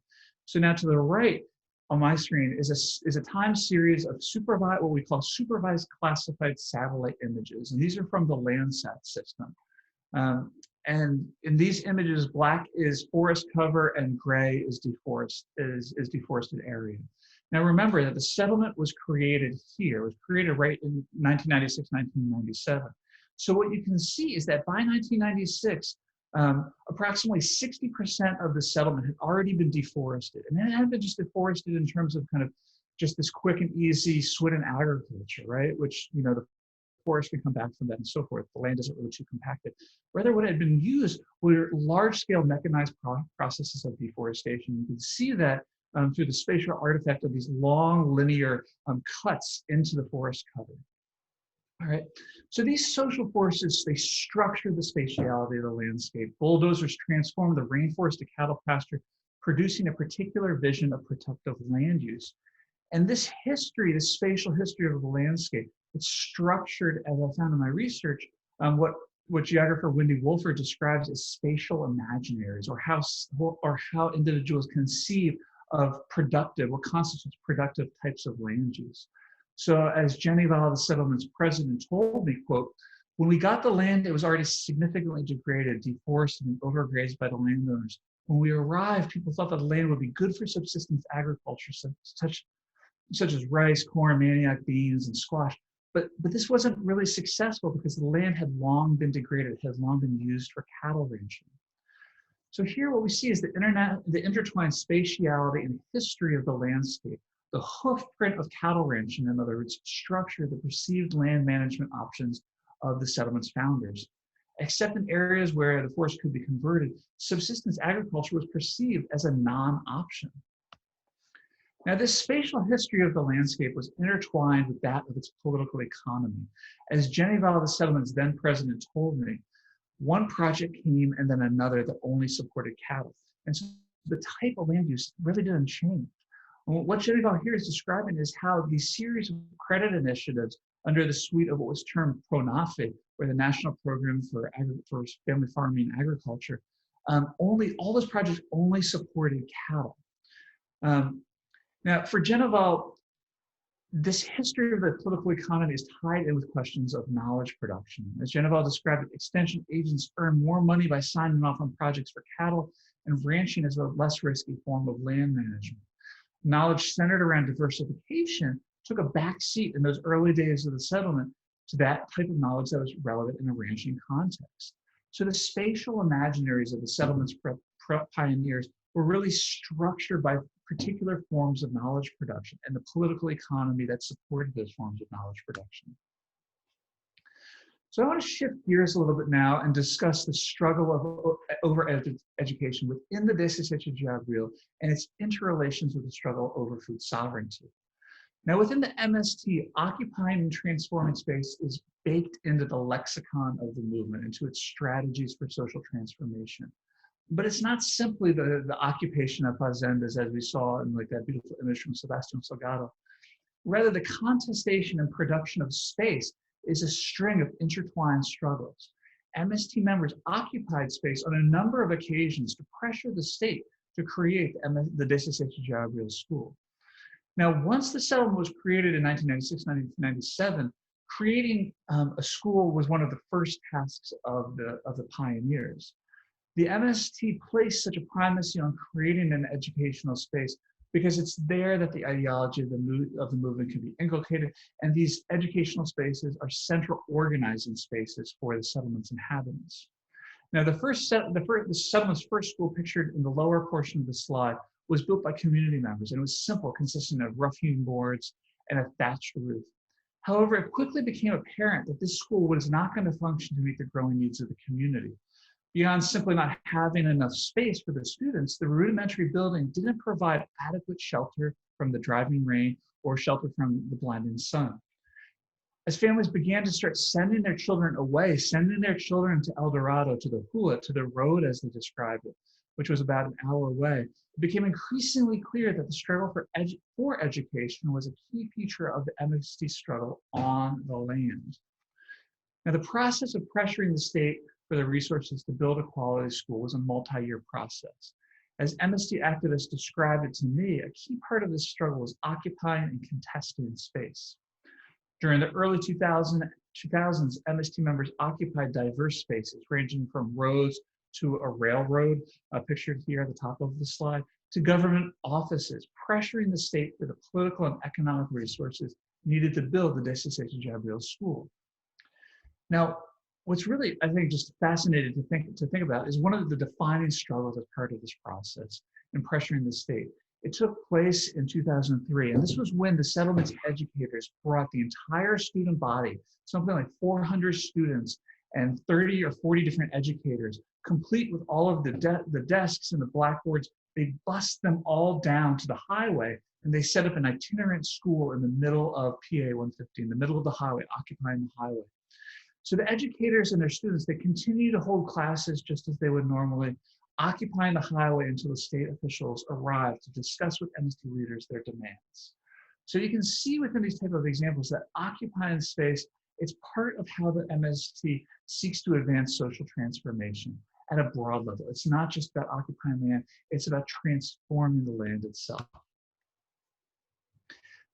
[SPEAKER 3] So now to the right on my screen is a time series of what we call supervised classified satellite images. And these are from the Landsat system. And in these images, black is forest cover and gray is deforested area. Now remember that the settlement was created here. It was created right in 1996, 1997. So what you can see is that by 1996, approximately 60% of the settlement had already been deforested. And it hadn't been just deforested in terms of kind of just this quick and easy Swidden agriculture, right? Which, the forest can come back from that and so forth. The land isn't really too compacted. Rather, what had been used were large-scale mechanized processes of deforestation. You can see that through the spatial artifact of these long linear cuts into the forest cover. All right, so these social forces, they structure the spatiality of the landscape. Bulldozers transform the rainforest to cattle pasture, producing a particular vision of productive land use. And this history, this spatial history of the landscape, it's structured, as I found in my research, what geographer Wendy Wolford describes as spatial imaginaries, or how individuals conceive of what constitutes productive types of land use. So as Jenny Val, the settlement's president, told me, quote, "When we got the land, it was already significantly degraded, deforested, and overgrazed by the landowners. When we arrived, people thought that the land would be good for subsistence agriculture, such as rice, corn, manioc, beans, and squash. But this wasn't really successful because the land had long been degraded, had long been used for cattle ranching." So here what we see is the intertwined spatiality and history of the landscape. The hoof print of cattle ranching, in other words, structure the perceived land management options of the settlement's founders. Except in areas where the forest could be converted, subsistence agriculture was perceived as a non-option. Now, this spatial history of the landscape was intertwined with that of its political economy. As Jenny Val, the settlement's then president, told me, one project came and then another that only supported cattle. And so the type of land use really didn't change. And what Jenny Val here is describing is how these series of credit initiatives under the suite of what was termed PRONAFE, or the National Program for Family Farming and Agriculture, all those projects only supported cattle. Now, for Geneval, this history of the political economy is tied in with questions of knowledge production. As Geneval described it, extension agents earn more money by signing off on projects for cattle, and ranching is a less risky form of land management. Knowledge centered around diversification took a back seat in those early days of the settlement to that type of knowledge that was relevant in a ranching context. So the spatial imaginaries of the settlement's pioneers were really structured by particular forms of knowledge production and the political economy that supported those forms of knowledge production. So I want to shift gears a little bit now and discuss the struggle of over education within the Desistência de Abril and its interrelations with the struggle over food sovereignty. Now, within the MST, occupying and transforming space is baked into the lexicon of the movement, into its strategies for social transformation. But it's not simply the occupation of fazendas, as we saw in like that beautiful image from Sebastião Salgado. Rather, the contestation and production of space is a string of intertwined struggles. MST members occupied space on a number of occasions to pressure the state to create the Desistência de Abril school. Now, once the settlement was created in 1996-1997, creating a school was one of the first tasks of the pioneers. The MST placed such a primacy on creating an educational space because it's there that the ideology of the movement can be inculcated, and these educational spaces are central organizing spaces for the settlement's inhabitants. Now, the settlement's first school, pictured in the lower portion of the slide, was built by community members, and it was simple, consisting of rough-hewn boards and a thatched roof. However, it quickly became apparent that this school was not going to function to meet the growing needs of the community. Beyond simply not having enough space for the students, the rudimentary building didn't provide adequate shelter from the driving rain or shelter from the blinding sun. As families began to start sending their children away, sending their children to El Dorado, to the Hula, to the road as they described it, which was about an hour away, it became increasingly clear that the struggle for education was a key feature of the MST struggle on the land. Now, the process of pressuring the state for the resources to build a quality school was a multi-year process. As MST activists described it to me, a key part of this struggle was occupying and contesting space. During the early 2000s, MST members occupied diverse spaces, ranging from roads to a railroad, pictured here at the top of the slide, to government offices, pressuring the state for the political and economic resources needed to build the Desistência de Abril school. Now, what's really, I think, just fascinating to think about is one of the defining struggles as part of this process in pressuring the state. It took place in 2003, and this was when the settlement's educators brought the entire student body, something like 400 students and 30 or 40 different educators, complete with all of the desks and the blackboards. They bussed them all down to the highway, and they set up an itinerant school in the middle of PA 150, in the middle of the highway, occupying the highway. So the educators and their students, they continue to hold classes just as they would normally, occupying the highway until the state officials arrive to discuss with MST leaders their demands. So you can see within these type of examples that occupying space, it's part of how the MST seeks to advance social transformation at a broad level. It's not just about occupying land, it's about transforming the land itself.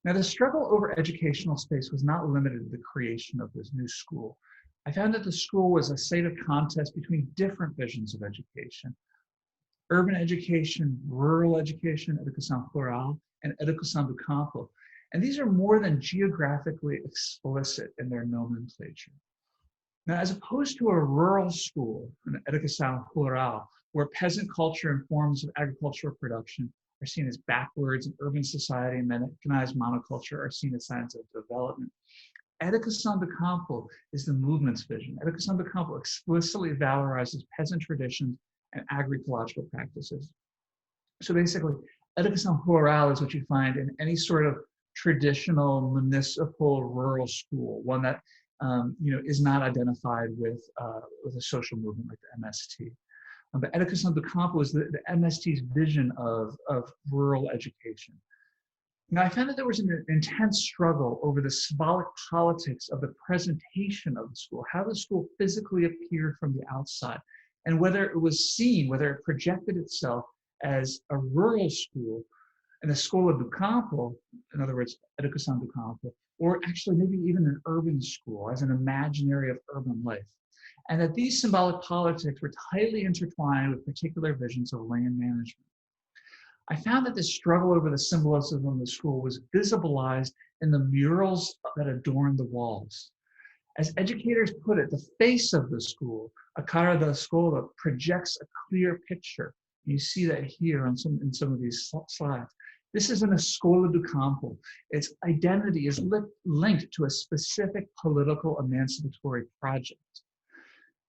[SPEAKER 3] Now, the struggle over educational space was not limited to the creation of this new school. I found that the school was a site of contest between different visions of education: urban education, rural education, educação rural, and educação do campo. And these are more than geographically explicit in their nomenclature. Now, as opposed to a rural school, an educação rural, where peasant culture and forms of agricultural production are seen as backwards, and urban society and mechanized monoculture are seen as signs of development, Educação do Campo is the movement's vision. Educação do Campo explicitly valorizes peasant traditions and agroecological practices. So basically, educação rural is what you find in any sort of traditional municipal rural school, one that is not identified with a social movement like the MST. But educação do Campo is the MST's vision of rural education. Now, I found that there was an intense struggle over the symbolic politics of the presentation of the school, how the school physically appeared from the outside, and whether it was seen, whether it projected itself as a rural school, and a Escola do Campo, in other words, Educação do Campo, or actually maybe even an urban school as an imaginary of urban life. And that these symbolic politics were tightly intertwined with particular visions of land management. I found that this struggle over the symbolism of the school was visibilized in the murals that adorned the walls. As educators put it, the face of the school, a cara da escola, projects a clear picture, You see that here in some of these slides. This is an escola do campo. Its identity is linked to a specific political emancipatory project.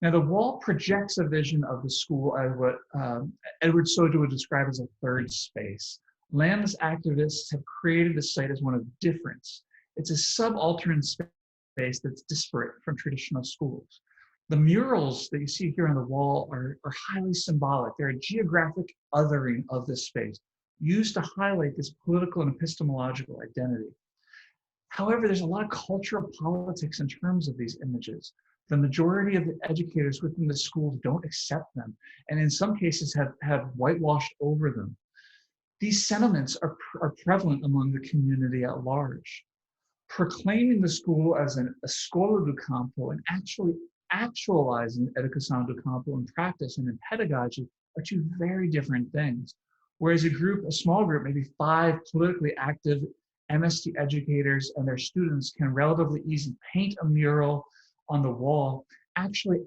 [SPEAKER 3] Now, the wall projects a vision of the school as what Edward Sojo would describe as a third space. Landless activists have created the site as one of difference. It's a subaltern space that's disparate from traditional schools. The murals that you see here on the wall are highly symbolic. They're a geographic othering of this space, used to highlight this political and epistemological identity. However, there's a lot of cultural politics in terms of these images. The majority of the educators within the schools don't accept them, and in some cases have whitewashed over them. These sentiments are prevalent among the community at large. Proclaiming the school as an escola do campo and actually actualizing educação do campo in practice and in pedagogy are two very different things. Whereas a small group, maybe 5 politically active MST educators and their students can relatively easily paint a mural on the wall, actually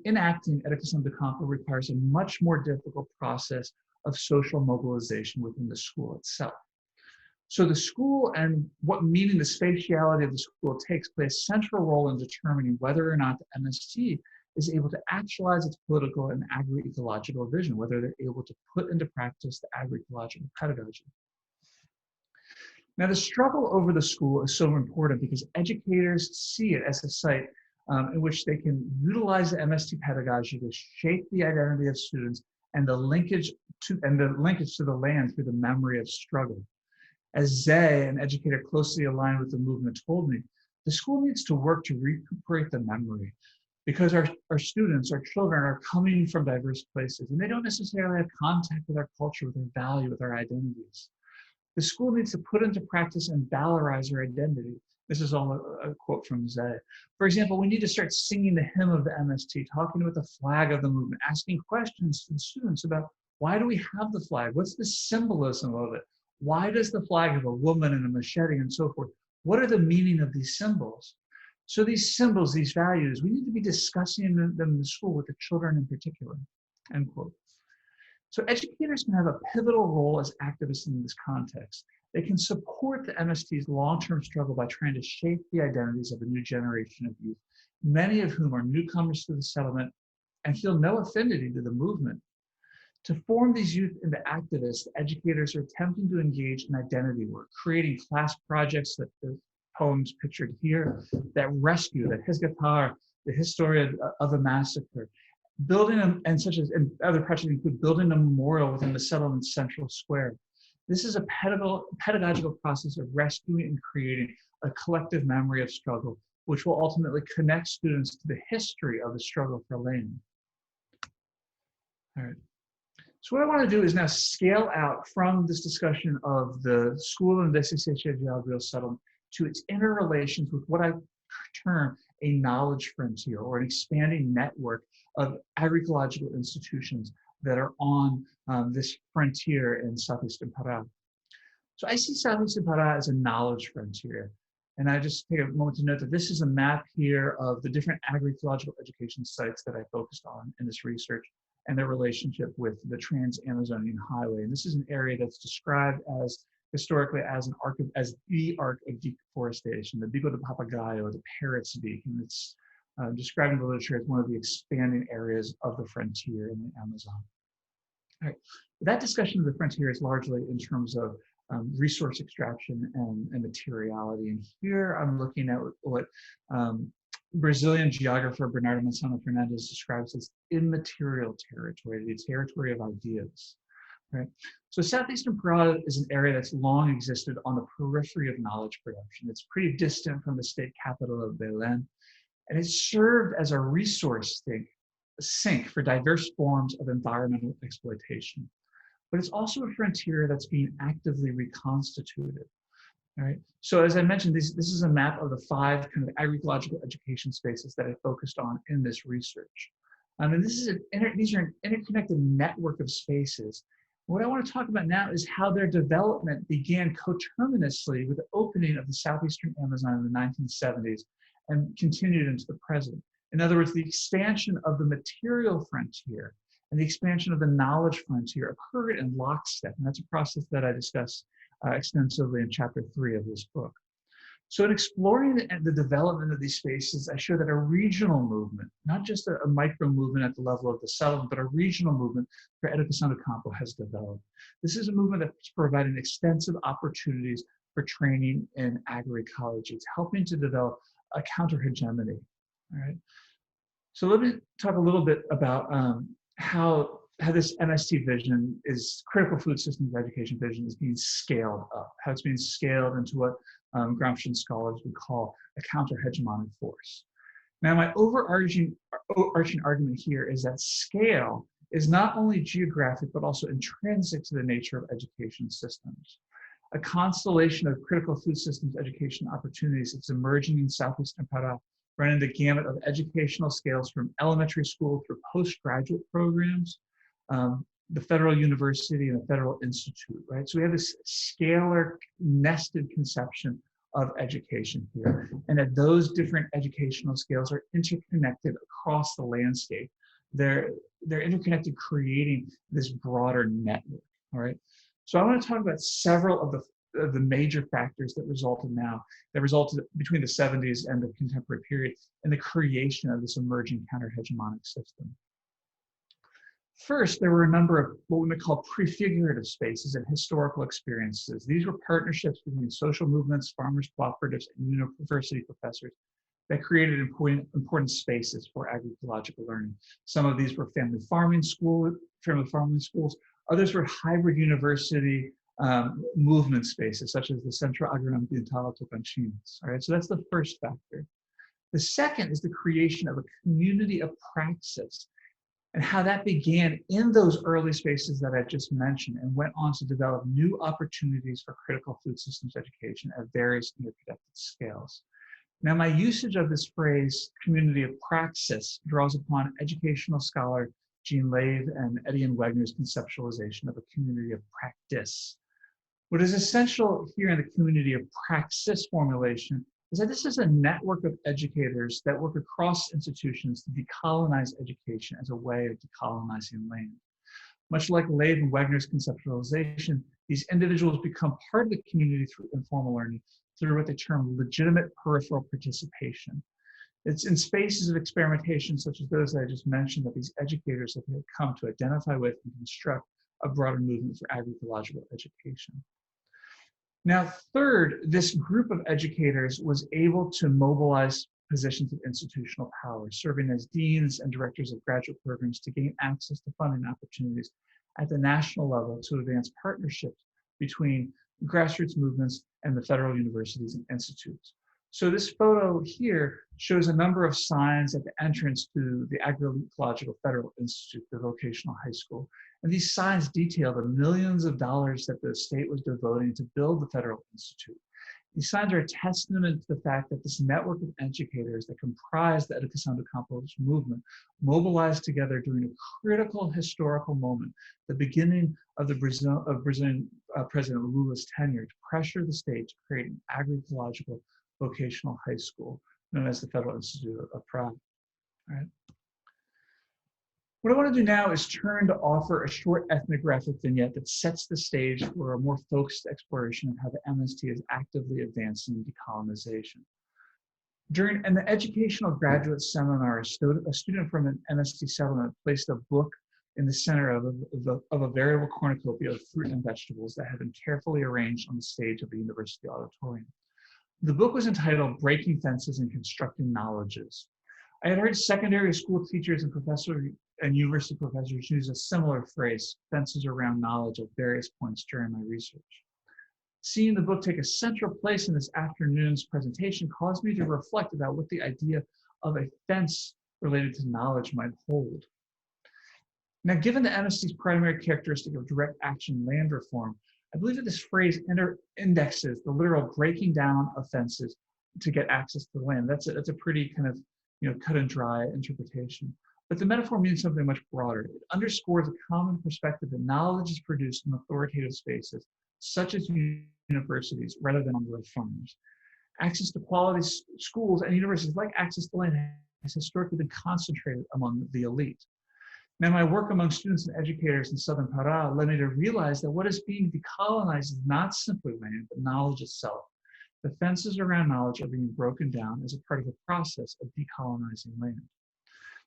[SPEAKER 3] enacting educação do campo requires a much more difficult process of social mobilization within the school itself. So the school and what meaning the spatiality of the school takes play a central role in determining whether or not the MST is able to actualize its political and agroecological vision, whether they're able to put into practice the agroecological pedagogy. Now, the struggle over the school is so important because educators see it as a site in which they can utilize the MST pedagogy to shape the identity of students and the linkage to the land through the memory of struggle. As Zay, an educator closely aligned with the movement, told me, the school needs to work to recuperate the memory because our students, our children are coming from diverse places and they don't necessarily have contact with our culture, with our value, with our identities. The school needs to put into practice and valorize our identity. This is all a quote from Zay. For example, we need to start singing the hymn of the MST, talking about the flag of the movement, asking questions to the students about why do we have the flag? What's the symbolism of it? Why does the flag have a woman and a machete and so forth? What are the meaning of these symbols? So these symbols, these values, we need to be discussing them in the school with the children in particular, end quote. So educators can have a pivotal role as activists in this context. They can support the MST's long-term struggle by trying to shape the identities of a new generation of youth, many of whom are newcomers to the settlement and feel no affinity to the movement. To form these youth into activists, educators are attempting to engage in identity work, creating class projects that the poems pictured here, that rescue, that resgatar, the history of a massacre, building and other projects include building a memorial within the settlement's central square. This is a pedagogical process of rescuing and creating a collective memory of struggle, which will ultimately connect students to the history of the struggle for land. All right. So what I want to do is now scale out from this discussion of the school and the Agrarian settlement to its interrelations with what I term a knowledge frontier or an expanding network of agroecological institutions that are on this frontier in southeastern Pará. So I see southeastern Pará as a knowledge frontier. And I just take a moment to note that this is a map here of the different agroecological education sites that I focused on in this research and their relationship with the Trans-Amazonian Highway. And this is an area that's described as historically as the arc of deforestation, the Bico de Papagaio, the Parrot's Beak, and it's described in the literature as one of the expanding areas of the frontier in the Amazon. All right, that discussion of the frontier is largely in terms of resource extraction and materiality. And here I'm looking at what Brazilian geographer Bernardo Mansano Fernandes describes as immaterial territory, the territory of ideas. Right? So southeastern Pará is an area that's long existed on the periphery of knowledge production. It's pretty distant from the state capital of Belém, and it served as a resource sink for diverse forms of environmental exploitation. But it's also a frontier that's being actively reconstituted. All right. So as I mentioned, this is a map of the 5 kind of agroecological education spaces that I focused on in this research. And these are an interconnected network of spaces. What I want to talk about now is how their development began coterminously with the opening of the southeastern Amazon in the 1970s and continued into the present. In other words, the expansion of the material frontier and the expansion of the knowledge frontier occurred in lockstep. And that's a process that I discuss extensively in chapter 3 of this book. So in exploring the development of these spaces, I show that a regional movement, not just a micro movement at the level of the settlement, but a regional movement for Educação do Campo has developed. This is a movement that's providing extensive opportunities for training in agroecology. It's helping to develop a counter-hegemony, all right? So let me talk a little bit about how this MST vision is, critical food systems education vision, is being scaled up, how it's being scaled into what Gramscian scholars would call a counter-hegemonic force. Now, my overarching argument here is that scale is not only geographic, but also intrinsic to the nature of education systems. A constellation of critical food systems education opportunities that's emerging in Southeastern Pará, running the gamut of educational scales from elementary school through postgraduate programs, the Federal University and the Federal Institute, right? So we have this scalar nested conception of education here, and that those different educational scales are interconnected across the landscape. They're interconnected, creating this broader network, all right? So I want to talk about several of the major factors that resulted between the 70s and the contemporary period in the creation of this emerging counter-hegemonic system. First, there were a number of what we might call prefigurative spaces and historical experiences. These were partnerships between social movements, farmers, cooperatives, and university professors that created important spaces for agroecological learning. Some of these were family farming schools. Others were hybrid university movement spaces, such as the Centro Agroambiental Tocantins. All right, so that's the first factor. The second is the creation of a community of praxis, and how that began in those early spaces that I just mentioned and went on to develop new opportunities for critical food systems education at various interconnected scales. Now, my usage of this phrase, community of praxis, draws upon educational scholar Jean Lave and Etienne Wegner's conceptualization of a community of practice. What is essential here in the community of praxis formulation is that this is a network of educators that work across institutions to decolonize education as a way of decolonizing land. Much like Lave and Wegner's conceptualization, these individuals become part of the community through informal learning, through what they term legitimate peripheral participation. It's in spaces of experimentation such as those that I just mentioned that these educators have come to identify with and construct a broader movement for agroecological education. Now, third, this group of educators was able to mobilize positions of institutional power, serving as deans and directors of graduate programs to gain access to funding opportunities at the national level to advance partnerships between grassroots movements and the federal universities and institutes. So this photo here shows a number of signs at the entrance to the Agroecological Federal Institute, the vocational high school. And these signs detail the millions of dollars that the state was devoting to build the Federal Institute. These signs are a testament to the fact that this network of educators that comprise the Educação do Campo movement mobilized together during a critical historical moment, the beginning of the Brazilian President Lula's tenure, to pressure the state to create an agroecological vocational high school known as the Federal Institute of Pará. All right. What I want to do now is turn to offer a short ethnographic vignette that sets the stage for a more focused exploration of how the MST is actively advancing decolonization. During an educational graduate seminar, a student from an MST settlement placed a book in the center of a variable cornucopia of fruit and vegetables that had been carefully arranged on the stage of the university auditorium. The book was entitled Breaking Fences and Constructing Knowledges. I had heard secondary school teachers and university professors use a similar phrase, fences around knowledge, at various points during my research. Seeing the book take a central place in this afternoon's presentation caused me to reflect about what the idea of a fence related to knowledge might hold. Now, given the MST's primary characteristic of direct action land reform, I believe that this phrase indexes the literal breaking down of fences to get access to the land. That's a pretty kind of cut and dry interpretation. But the metaphor means something much broader. It underscores a common perspective that knowledge is produced in authoritative spaces, such as universities, rather than on rural farms. Access to quality schools and universities, like access to land, has historically been concentrated among the elite. Now, my work among students and educators in Southern Pará led me to realize that what is being decolonized is not simply land, but knowledge itself. The fences around knowledge are being broken down as a part of the process of decolonizing land.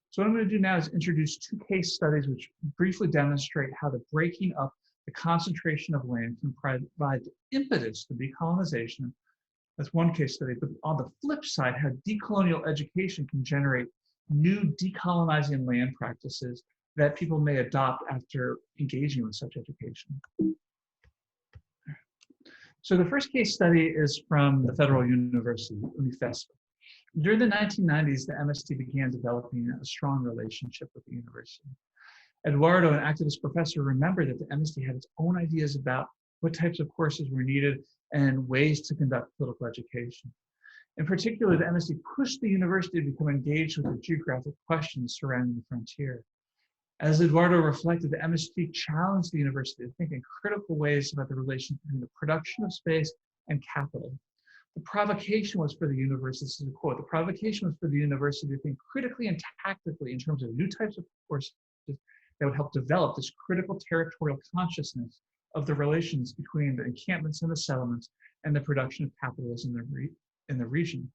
[SPEAKER 3] So what I'm going to do now is introduce two case studies which briefly demonstrate how the breaking up the concentration of land can provide the impetus to decolonization. That's one case study, but on the flip side, how decolonial education can generate new decolonizing land practices that people may adopt after engaging with such education. So the first case study is from the Federal University, Unifesp. During the 1990s, the MST began developing a strong relationship with the university. Eduardo, an activist professor, remembered that the MST had its own ideas about what types of courses were needed and ways to conduct political education. In particular, the MST pushed the university to become engaged with the geographic questions surrounding the frontier. As Eduardo reflected, the MST challenged the university to think in critical ways about the relation between the production of space and capital. The provocation was for the university, this is a quote, the provocation was for the university to think critically and tactically in terms of new types of courses that would help develop this critical territorial consciousness of the relations between the encampments and the settlements and the production of capitalism in the region.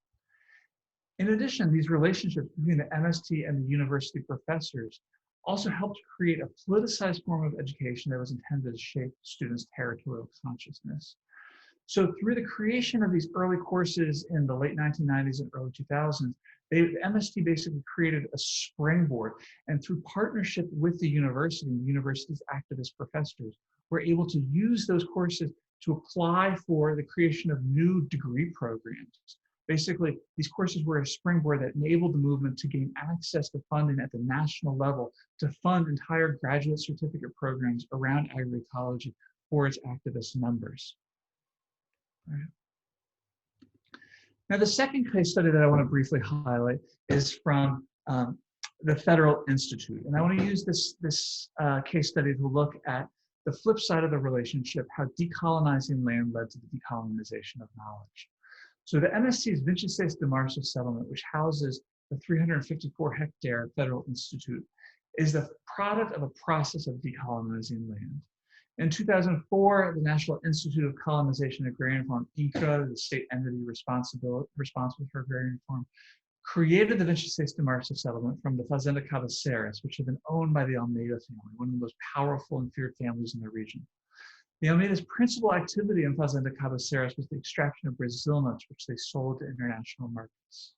[SPEAKER 3] In addition, these relationships between the MST and the university professors also helped create a politicized form of education that was intended to shape students' territorial consciousness. So through the creation of these early courses in the late 1990s and early 2000s, the MST basically created a springboard, and through partnership with the university and the university's activist professors, were able to use those courses to apply for the creation of new degree programs. Basically, these courses were a springboard that enabled the movement to gain access to funding at the national level to fund entire graduate certificate programs around agroecology for its activist members. All right. Now, the second case study that I want to briefly highlight is from the Federal Institute. And I want to use this case study to look at the flip side of the relationship, how decolonizing land led to the decolonization of knowledge. So the MSC's Vincennes de Março settlement, which houses the 354-hectare Federal Institute, is the product of a process of decolonizing land. In 2004, the National Institute of Colonization and Agrarian Reform, INCRA, the state entity responsible for agrarian reform, created the Vincennes de Março settlement from the Fazenda Cabeceras, which had been owned by the Almeida family, one of the most powerful and feared families in the region. The Almeida's principal activity in Fazenda Cabeceras was the extraction of Brazil nuts, which they sold to international markets.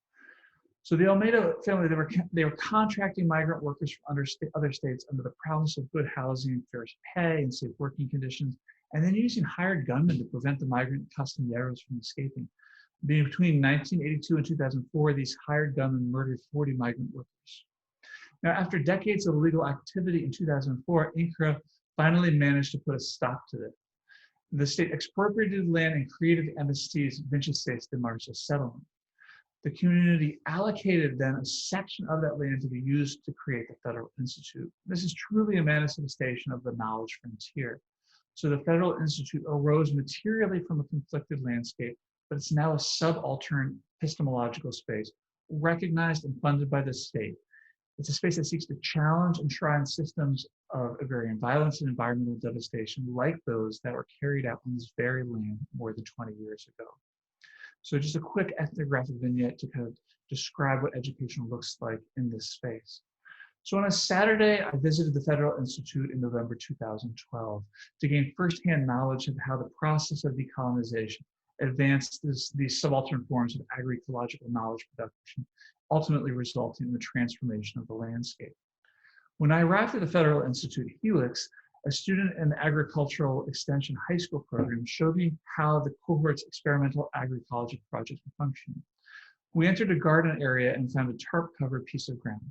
[SPEAKER 3] So the Almeida family, they were contracting migrant workers from other states under the promise of good housing, fair pay, and safe working conditions, and then using hired gunmen to prevent the migrant costaneros from escaping. Between 1982 and 2004, these hired gunmen murdered 40 migrant workers. Now, after decades of illegal activity in 2004, INCRA finally managed to put a stop to it. The state expropriated land and created the MST's Vincennes de Março settlement. The community allocated then a section of that land to be used to create the Federal Institute. This is truly a manifestation of the knowledge frontier. So the Federal Institute arose materially from a conflicted landscape, but it's now a subaltern epistemological space, recognized and funded by the state. It's a space that seeks to challenge and enshrine systems of agrarian violence and environmental devastation like those that were carried out on this very land more than 20 years ago. So just a quick ethnographic vignette to kind of describe what education looks like in this space. So on a Saturday, I visited the Federal Institute in November 2012 to gain firsthand knowledge of how the process of decolonization advanced these subaltern forms of agroecological knowledge production, ultimately resulting in the transformation of the landscape. When I arrived at the Federal Institute Helix, a student in the Agricultural Extension High School program showed me how the cohort's experimental agroecology projects were functioning. We entered a garden area and found a tarp-covered piece of ground.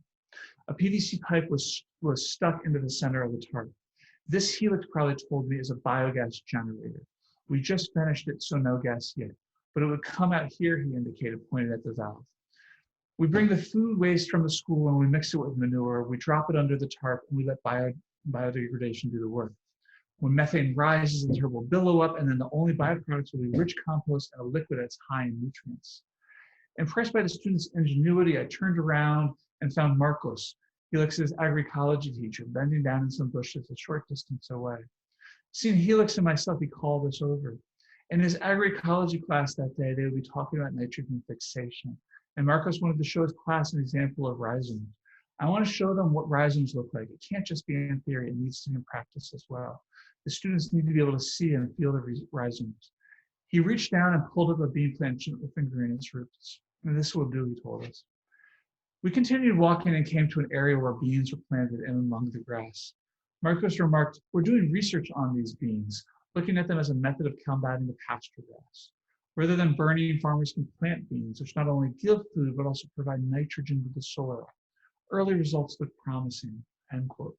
[SPEAKER 3] A PVC pipe was stuck into the center of the tarp. This Helix probably told me is a biogas generator. We just finished it, so no gas yet. But it would come out here, he indicated, pointed at the valve. We bring the food waste from the school and we mix it with manure. We drop it under the tarp and we let biodegradation do the work. When methane rises, the tarp will billow up, and then the only byproducts will be rich compost and a liquid that's high in nutrients. Impressed by the students' ingenuity, I turned around and found Marcos. Helix's agroecology teacher bending down in some bushes a short distance away. Seeing Helix and myself, he called us over. In his agroecology class that day, they would be talking about nitrogen fixation. And Marcos wanted to show his class an example of rhizomes. I want to show them what rhizomes look like. It can't just be in theory, it needs to be in practice as well. The students need to be able to see and feel the rhizomes. He reached down and pulled up a bean plant gently fingering its roots. And this will do, he told us. We continued walking and came to an area where beans were planted in among the grass. Marcos remarked, "We're doing research on these beans, looking at them as a method of combating the pasture grass. Rather than burning, farmers can plant beans, which not only give food, but also provide nitrogen to the soil. Early results look promising," end quote.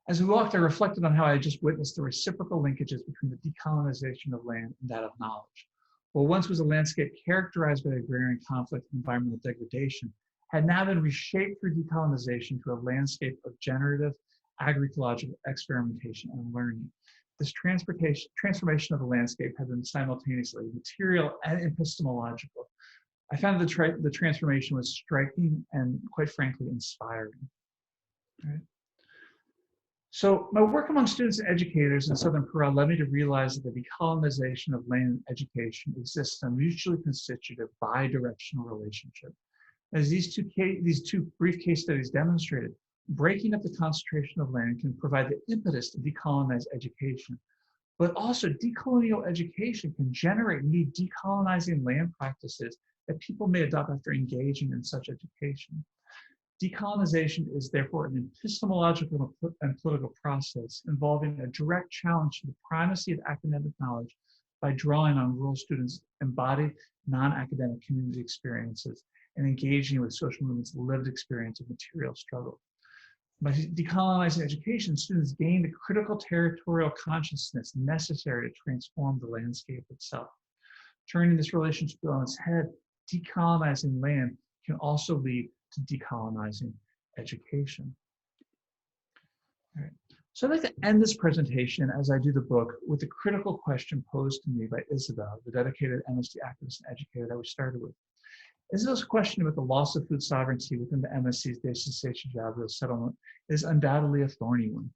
[SPEAKER 3] As we walked, I reflected on how I had just witnessed the reciprocal linkages between the decolonization of land and that of knowledge. What once was a landscape characterized by agrarian conflict and environmental degradation had now been reshaped through decolonization to a landscape of generative agroecological experimentation and learning. This transformation of the landscape had been simultaneously material and epistemological. I found the transformation was striking and, quite frankly, inspiring. Right? So my work among students and educators in Southern Peru led me to realize that the decolonization of land and education exists in a mutually constitutive bi-directional relationship. As these two brief case studies demonstrated, breaking up the concentration of land can provide the impetus to decolonize education, but also decolonial education can generate new decolonizing land practices that people may adopt after engaging in such education. Decolonization is therefore an epistemological and political process involving a direct challenge to the primacy of academic knowledge by drawing on rural students' embodied non-academic community experiences and engaging with social movements' lived experience of material struggle. By decolonizing education, students gain the critical territorial consciousness necessary to transform the landscape itself. Turning this relationship on its head, decolonizing land can also lead to decolonizing education. All right. So I'd like to end this presentation, as I do the book, with the critical question posed to me by Isabel, the dedicated MSD activist and educator that we started with. Isabel's question about the loss of food sovereignty within the MSC's JEDI settlement is undoubtedly a thorny one.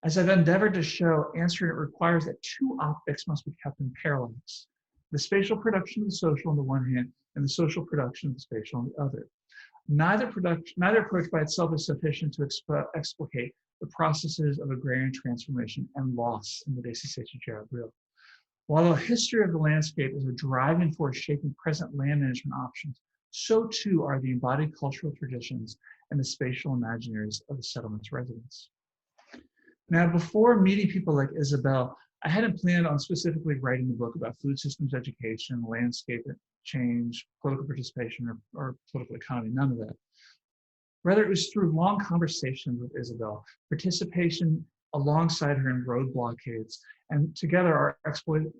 [SPEAKER 3] As I've endeavored to show, answering it requires that two optics must be kept in parallax: the spatial production of the social on the one hand, and the social production of the spatial on the other. Neither approach by itself is sufficient to explicate the processes of agrarian transformation and loss in the JEDI. While the history of the landscape is a driving force shaping present land management options, so too are the embodied cultural traditions and the spatial imaginaries of the settlement's residents. Now, before meeting people like Isabel, I hadn't planned on specifically writing a book about food systems education, landscape change, political participation, or political economy, none of that. Rather, it was through long conversations with Isabel, participation alongside her in road blockades, and together our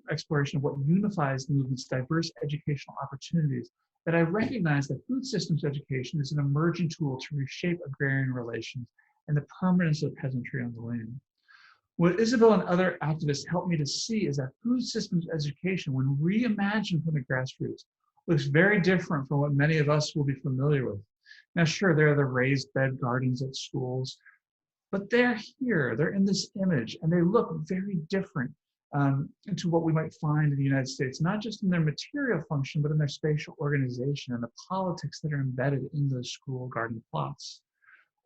[SPEAKER 3] exploration of what unifies the movement's diverse educational opportunities, that I recognized that food systems education is an emerging tool to reshape agrarian relations and the permanence of peasantry on the land. What Isabel and other activists helped me to see is that food systems education, when reimagined from the grassroots, looks very different from what many of us will be familiar with. Now, sure, there are the raised bed gardens at schools, but they're here, they're in this image, and they look very different to what we might find in the United States, not just in their material function, but in their spatial organization and the politics that are embedded in those school garden plots.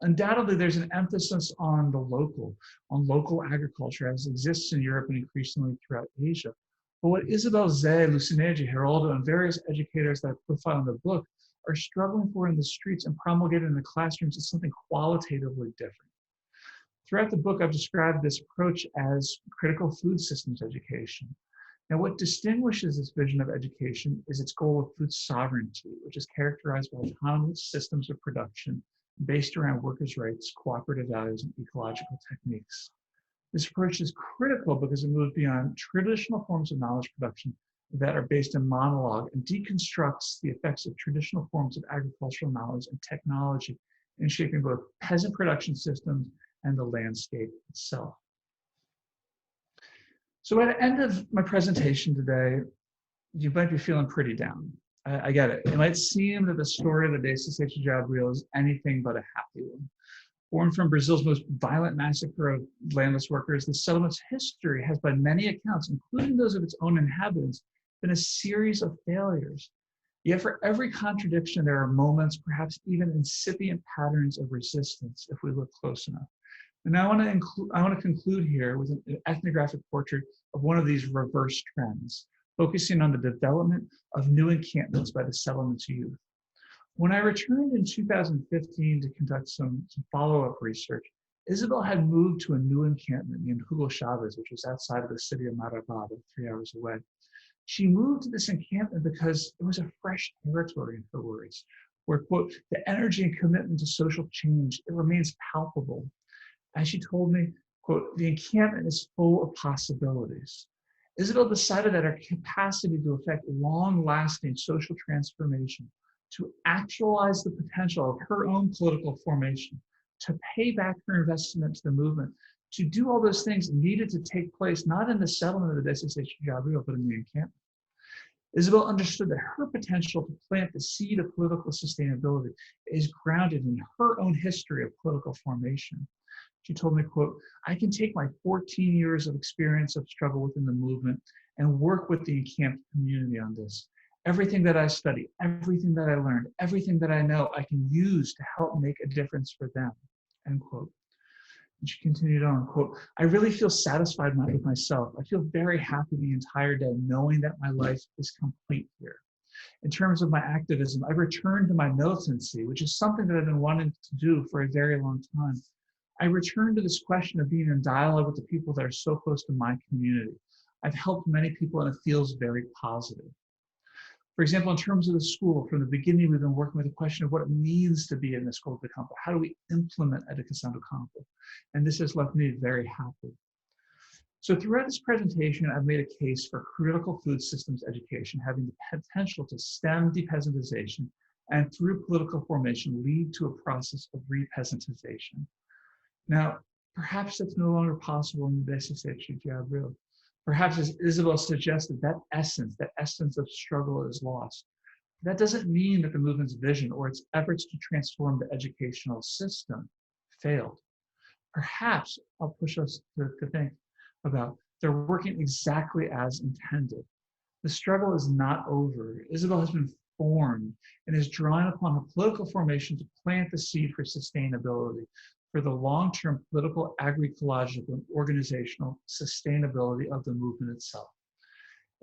[SPEAKER 3] Undoubtedly, there's an emphasis on local agriculture as exists in Europe and increasingly throughout Asia. But what Isabel Zay, Lucineji, Geraldo, and various educators that I profile in the book are struggling for in the streets and promulgated in the classrooms is something qualitatively different. Throughout the book, I've described this approach as critical food systems education. Now, what distinguishes this vision of education is its goal of food sovereignty, which is characterized by autonomous systems of production based around workers' rights, cooperative values, and ecological techniques. This approach is critical because it moves beyond traditional forms of knowledge production that are based in monologue and deconstructs the effects of traditional forms of agricultural knowledge and technology in shaping both peasant production systems and the landscape itself. So at the end of my presentation today, you might be feeling pretty down. I get it. It might seem that the story of the Desistência de Abril is anything but a happy one. Born from Brazil's most violent massacre of landless workers, the settlement's history has, by many accounts, including those of its own inhabitants, been a series of failures. Yet for every contradiction, there are moments, perhaps even incipient patterns of resistance, if we look close enough. And I want to conclude here with an ethnographic portrait of one of these reverse trends, focusing on the development of new encampments by the settlement's youth. When I returned in 2015 to conduct some follow-up research, Isabel had moved to a new encampment named Hugo Chavez, which was outside of the city of Marabá, 3 hours away. She moved to this encampment because it was a fresh territory, in her words, where, quote, the energy and commitment to social change, it remains palpable. As she told me, quote, the encampment is full of possibilities. Isabel decided that her capacity to effect long-lasting social transformation, to actualize the potential of her own political formation, to pay back her investment to the movement, to do all those things needed to take place, not in the settlement of the Desistência de Abril, but in the encampment. Isabel understood that her potential to plant the seed of political sustainability is grounded in her own history of political formation. She told me, quote, I can take my 14 years of experience of struggle within the movement and work with the encamped community on this. Everything that I study, everything that I learned, everything that I know, I can use to help make a difference for them, end quote. And she continued on, quote, I really feel satisfied with myself. I feel very happy the entire day knowing that my life is complete here. In terms of my activism, I returned to my militancy, which is something that I've been wanting to do for a very long time. I returned to this question of being in dialogue with the people that are so close to my community. I've helped many people and it feels very positive. For example, in terms of the school, from the beginning, we've been working with the question of what it means to be in the School de Campo. How do we implement Educação do Campo? And this has left me very happy. So throughout this presentation, I've made a case for critical food systems education having the potential to stem depeasantization and through political formation lead to a process of repeasantization. Now, perhaps that's no longer possible in the Desistência de Abril. Perhaps, as Isabel suggested, that essence of struggle is lost. That doesn't mean that the movement's vision or its efforts to transform the educational system failed. Perhaps I'll push us to think about they're working exactly as intended. The struggle is not over. Isabel has been formed and is drawing upon her political formation to plant the seed for sustainability, for the long-term political, agroecological, and organizational sustainability of the movement itself.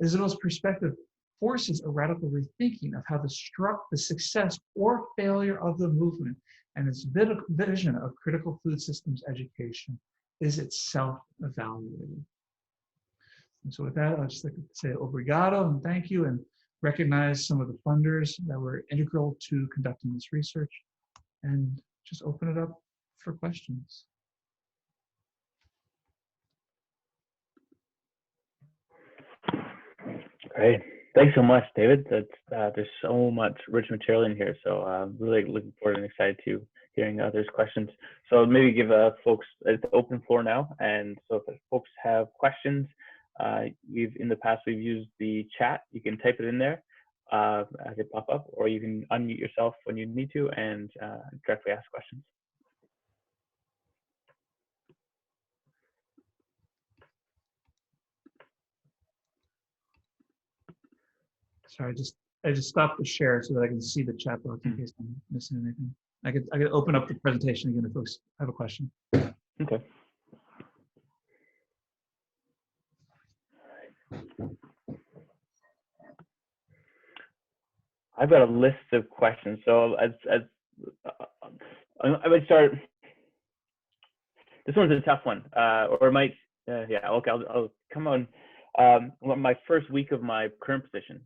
[SPEAKER 3] Isabel's perspective forces a radical rethinking of how the success or failure of the movement and its vision of critical food systems education is itself evaluated. And so with that, I'd just like to say obrigado and thank you and recognize some of the funders that were integral to conducting this research and just open it up for questions.
[SPEAKER 1] Great. Thanks so much, David. There's so much rich material in here, so I'm really looking forward and excited to hearing others' questions. So maybe give folks an open floor now, and so if folks have questions, in the past we've used the chat. You can type it in there as it pop up, or you can unmute yourself when you need to and directly ask questions.
[SPEAKER 3] Sorry, I just stopped the share so that I can see the chat box in case I'm missing anything. I could open up the presentation again if folks have a question.
[SPEAKER 1] Okay. I've got a list of questions, so I would start. This one's a tough one, or it might. Yeah. Okay. I'll come on. My first week of my current position,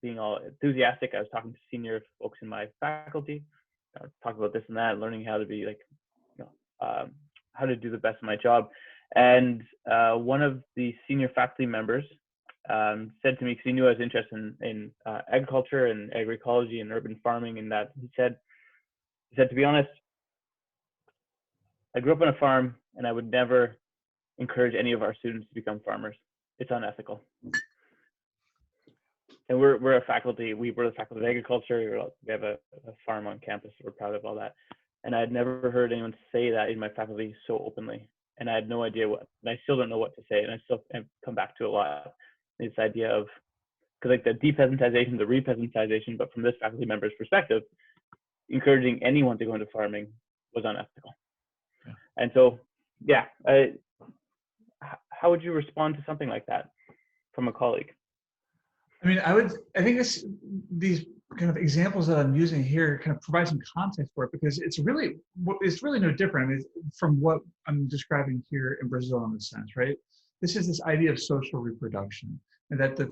[SPEAKER 1] being all enthusiastic, I was talking to senior folks in my faculty, talking about this and that, learning how to be like, how to do the best of my job. And one of the senior faculty members said to me, because he knew I was interested in agriculture and agroecology and urban farming, and that he said, to be honest, I grew up on a farm, and I would never encourage any of our students to become farmers. It's unethical. and we're a faculty. We're the faculty of agriculture. We have a farm on campus. We're proud of all that. And I'd never heard anyone say that in my faculty so openly. And I had no idea what, and I still don't know what to say. And I still come back to a lot. This idea of, because like the depeasantization, the repeasantization, but from this faculty member's perspective, encouraging anyone to go into farming was unethical. Yeah. And so, yeah, how would you respond to something like that from a colleague?
[SPEAKER 3] I mean, I think these kind of examples that I'm using here kind of provide some context for it, because it's really no different. I mean, from what I'm describing here in Brazil in a sense, right? This is this idea of social reproduction, and that the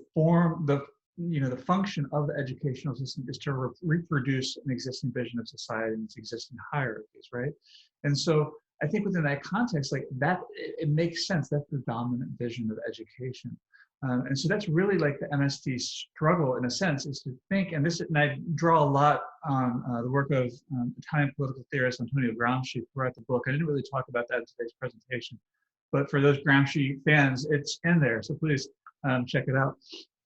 [SPEAKER 3] function of the educational system is to reproduce an existing vision of society and its existing hierarchies, right? And so I think within that context, like that, it makes sense. That's the dominant vision of education. And so that's really like the MST struggle in a sense, is to think, and I draw a lot on the work of Italian political theorist Antonio Gramsci throughout the book. I didn't really talk about that in today's presentation, but for those Gramsci fans, it's in there, so please check it out.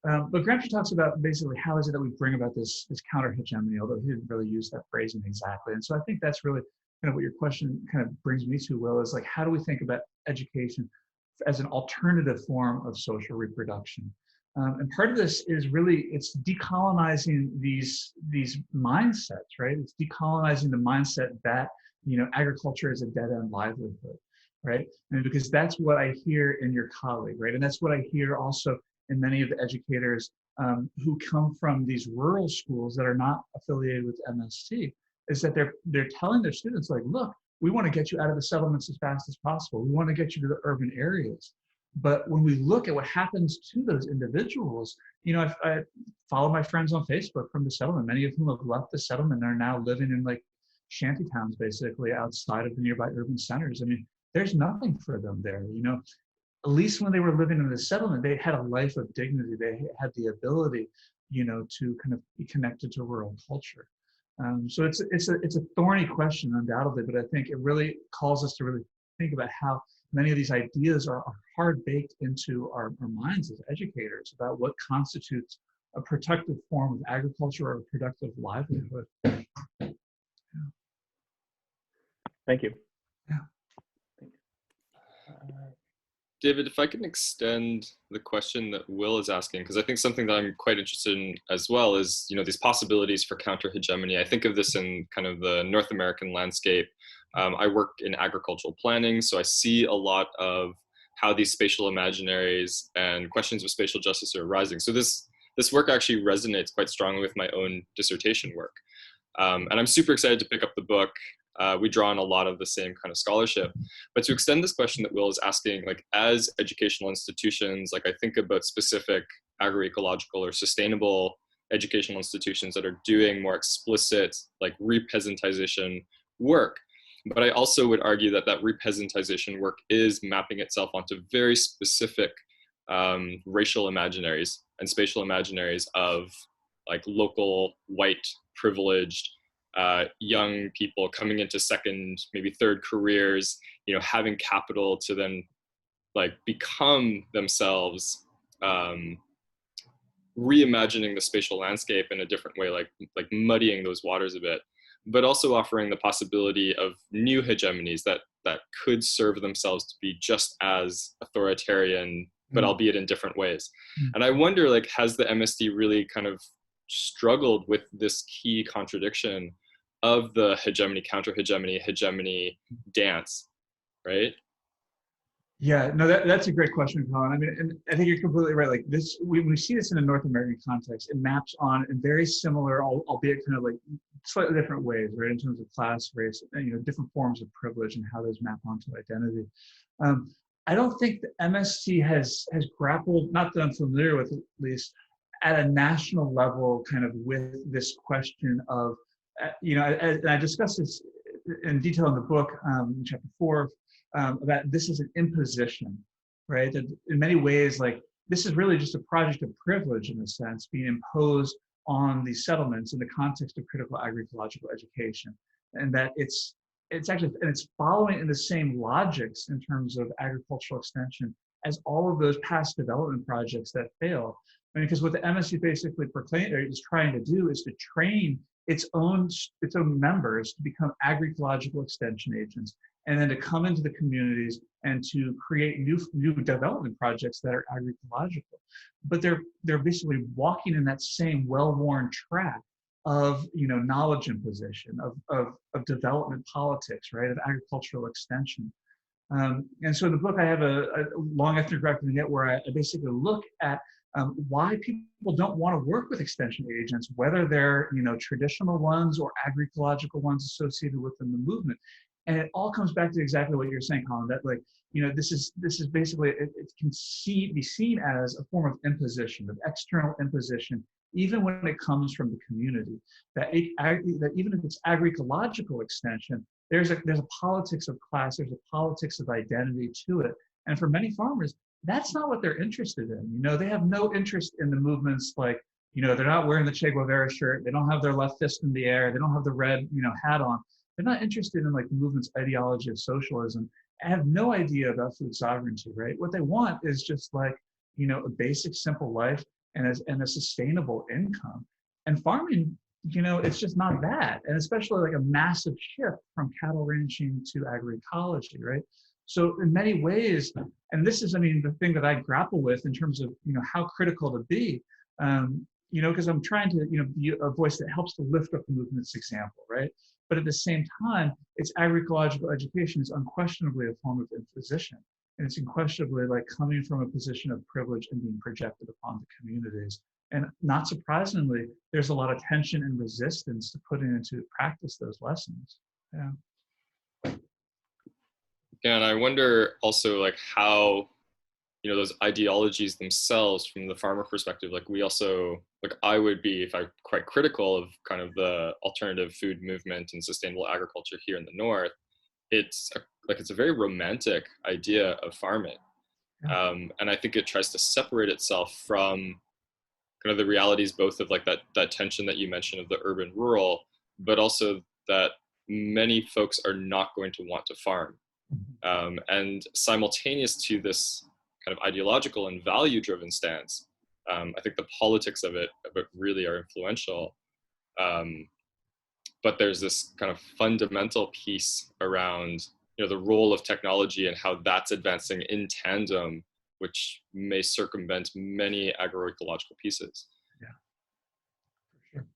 [SPEAKER 3] But Gramsci talks about basically how is it that we bring about this counter hegemony, although he didn't really use that phrasing exactly. And so I think that's really kind of what your question kind of brings me to, Will, is like, how do we think about education as an alternative form of social reproduction? And part of this is really, it's decolonizing these mindsets, right? It's decolonizing the mindset that, agriculture is a dead-end livelihood, right? And because that's what I hear in your colleague, right? And that's what I hear also in many of the educators who come from these rural schools that are not affiliated with MST, is that they're telling their students, like, look, we want to get you out of the settlements as fast as possible. We want to get you to the urban areas. But when we look at what happens to those individuals, I follow my friends on Facebook from the settlement, many of whom have left the settlement and are now living in like shanty towns, basically outside of the nearby urban centers. I mean, there's nothing for them there. At least when they were living in the settlement, they had a life of dignity. They had the ability, to kind of be connected to rural culture. So it's a thorny question, undoubtedly, but I think it really calls us to really think about how many of these ideas are hard baked into our minds as educators about what constitutes a productive form of agriculture or a productive livelihood. Yeah.
[SPEAKER 1] Thank you.
[SPEAKER 3] Yeah.
[SPEAKER 4] David, if I can extend the question that Will is asking, because I think something that I'm quite interested in as well is, these possibilities for counter-hegemony. I think of this in kind of the North American landscape. I work in agricultural planning, so I see a lot of how these spatial imaginaries and questions of spatial justice are arising. So this work actually resonates quite strongly with my own dissertation work. And I'm super excited to pick up the book. We draw on a lot of the same kind of scholarship. But to extend this question that Will is asking, like, as educational institutions, like I think about specific agroecological or sustainable educational institutions that are doing more explicit, like, repeasantization work. But I also would argue that repeasantization work is mapping itself onto very specific racial imaginaries and spatial imaginaries of like local white privileged young people coming into second, maybe third careers, having capital to then like become themselves, reimagining the spatial landscape in a different way, like muddying those waters a bit, but also offering the possibility of new hegemonies that could serve themselves to be just as authoritarian, but albeit in different ways. And I wonder, like, has the MSD really kind of struggled with this key contradiction of the hegemony, hegemony dance, right?
[SPEAKER 3] Yeah, no, that's a great question, Colin. I mean, and I think you're completely right. Like this, we see this in a North American context. It maps on in very similar, albeit kind of like slightly different ways, right? In terms of class, race, and, different forms of privilege and how those map onto identity. I don't think the MST has grappled, not that I'm familiar with at least, at a national level kind of with this question of, and I discussed this in detail in the book, in chapter 4, about this is an imposition, right? That in many ways, like, this is really just a project of privilege in a sense, being imposed on these settlements in the context of critical agroecological education. And that it's actually, and it's following in the same logics in terms of agricultural extension as all of those past development projects that fail. I mean, because what the MSU basically is trying to do is to train its own members to become agroecological extension agents, and then to come into the communities and to create new development projects that are agroecological. But they're basically walking in that same well-worn track of knowledge imposition, of development politics, right, of agricultural extension. And so in the book, I have a long ethnographic vignette where I basically look at why people don't want to work with extension agents, whether they're traditional ones or agroecological ones associated within the movement. And it all comes back to exactly what you're saying, Colin, that this is basically, it can be seen as a form of imposition, of external imposition, even when it comes from the community. That even if it's agroecological extension, there's a politics of class, there's a politics of identity to it. And for many farmers, that's not what they're interested in. They have no interest in the movements like, they're not wearing the Che Guevara shirt, they don't have their left fist in the air, they don't have the red, hat on. They're not interested in like the movement's ideology of socialism. I have no idea about food sovereignty, right? What they want is just like, a basic, simple life and a sustainable income. And farming, it's just not that. And especially like a massive shift from cattle ranching to agroecology, right? So in many ways, and this is, the thing that I grapple with in terms of, how critical to be, because I'm trying to, be a voice that helps to lift up the movement's example, right? But at the same time, its agroecological education is unquestionably a form of imposition. And it's unquestionably like coming from a position of privilege and being projected upon the communities. And not surprisingly, there's a lot of tension and resistance to putting into practice those lessons. Yeah.
[SPEAKER 4] Yeah, and I wonder also like how, those ideologies themselves from the farmer perspective, like we also, like I would be, if I'm quite critical of kind of the alternative food movement and sustainable agriculture here in the North, it's a very romantic idea of farming. And I think it tries to separate itself from kind of the realities, both of like that tension that you mentioned of the urban rural, but also that many folks are not going to want to farm. And simultaneous to this kind of ideological and value-driven stance, I think the politics of it really are influential. But there's this kind of fundamental piece around, the role of technology and how that's advancing in tandem, which may circumvent many agroecological pieces.
[SPEAKER 3] Yeah, for sure.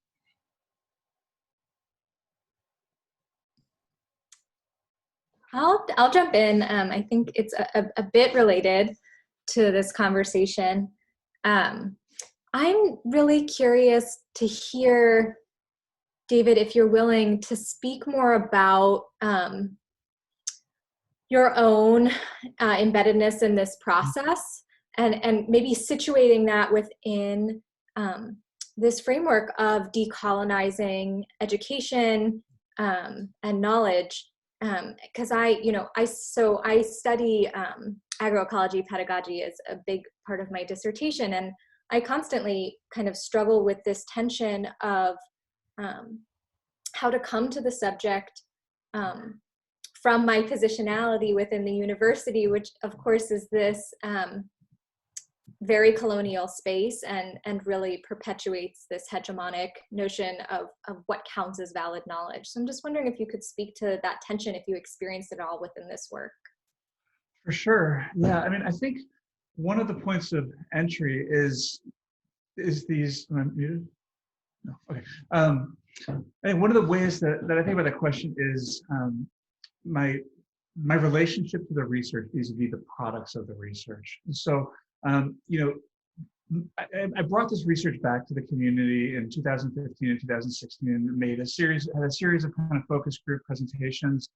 [SPEAKER 5] I'll jump in. I think it's a bit related to this conversation. I'm really curious to hear, David, if you're willing to speak more about your own embeddedness in this process, and maybe situating that within this framework of decolonizing education and knowledge. Because I study agroecology pedagogy as a big part of my dissertation, and I constantly kind of struggle with this tension of how to come to the subject from my positionality within the university, which of course is this very colonial space and really perpetuates this hegemonic notion of what counts as valid knowledge. So I'm just wondering if you could speak to that tension, if you experienced it all within this work.
[SPEAKER 3] For sure. Yeah, I think one of the points of entry is these, am I muted? No, okay. I think one of the ways that I think about that question is my relationship to the research vis-a-vis the products of the research. And so, I brought this research back to the community in 2015 and 2016 and had a series of kind of focus group presentations,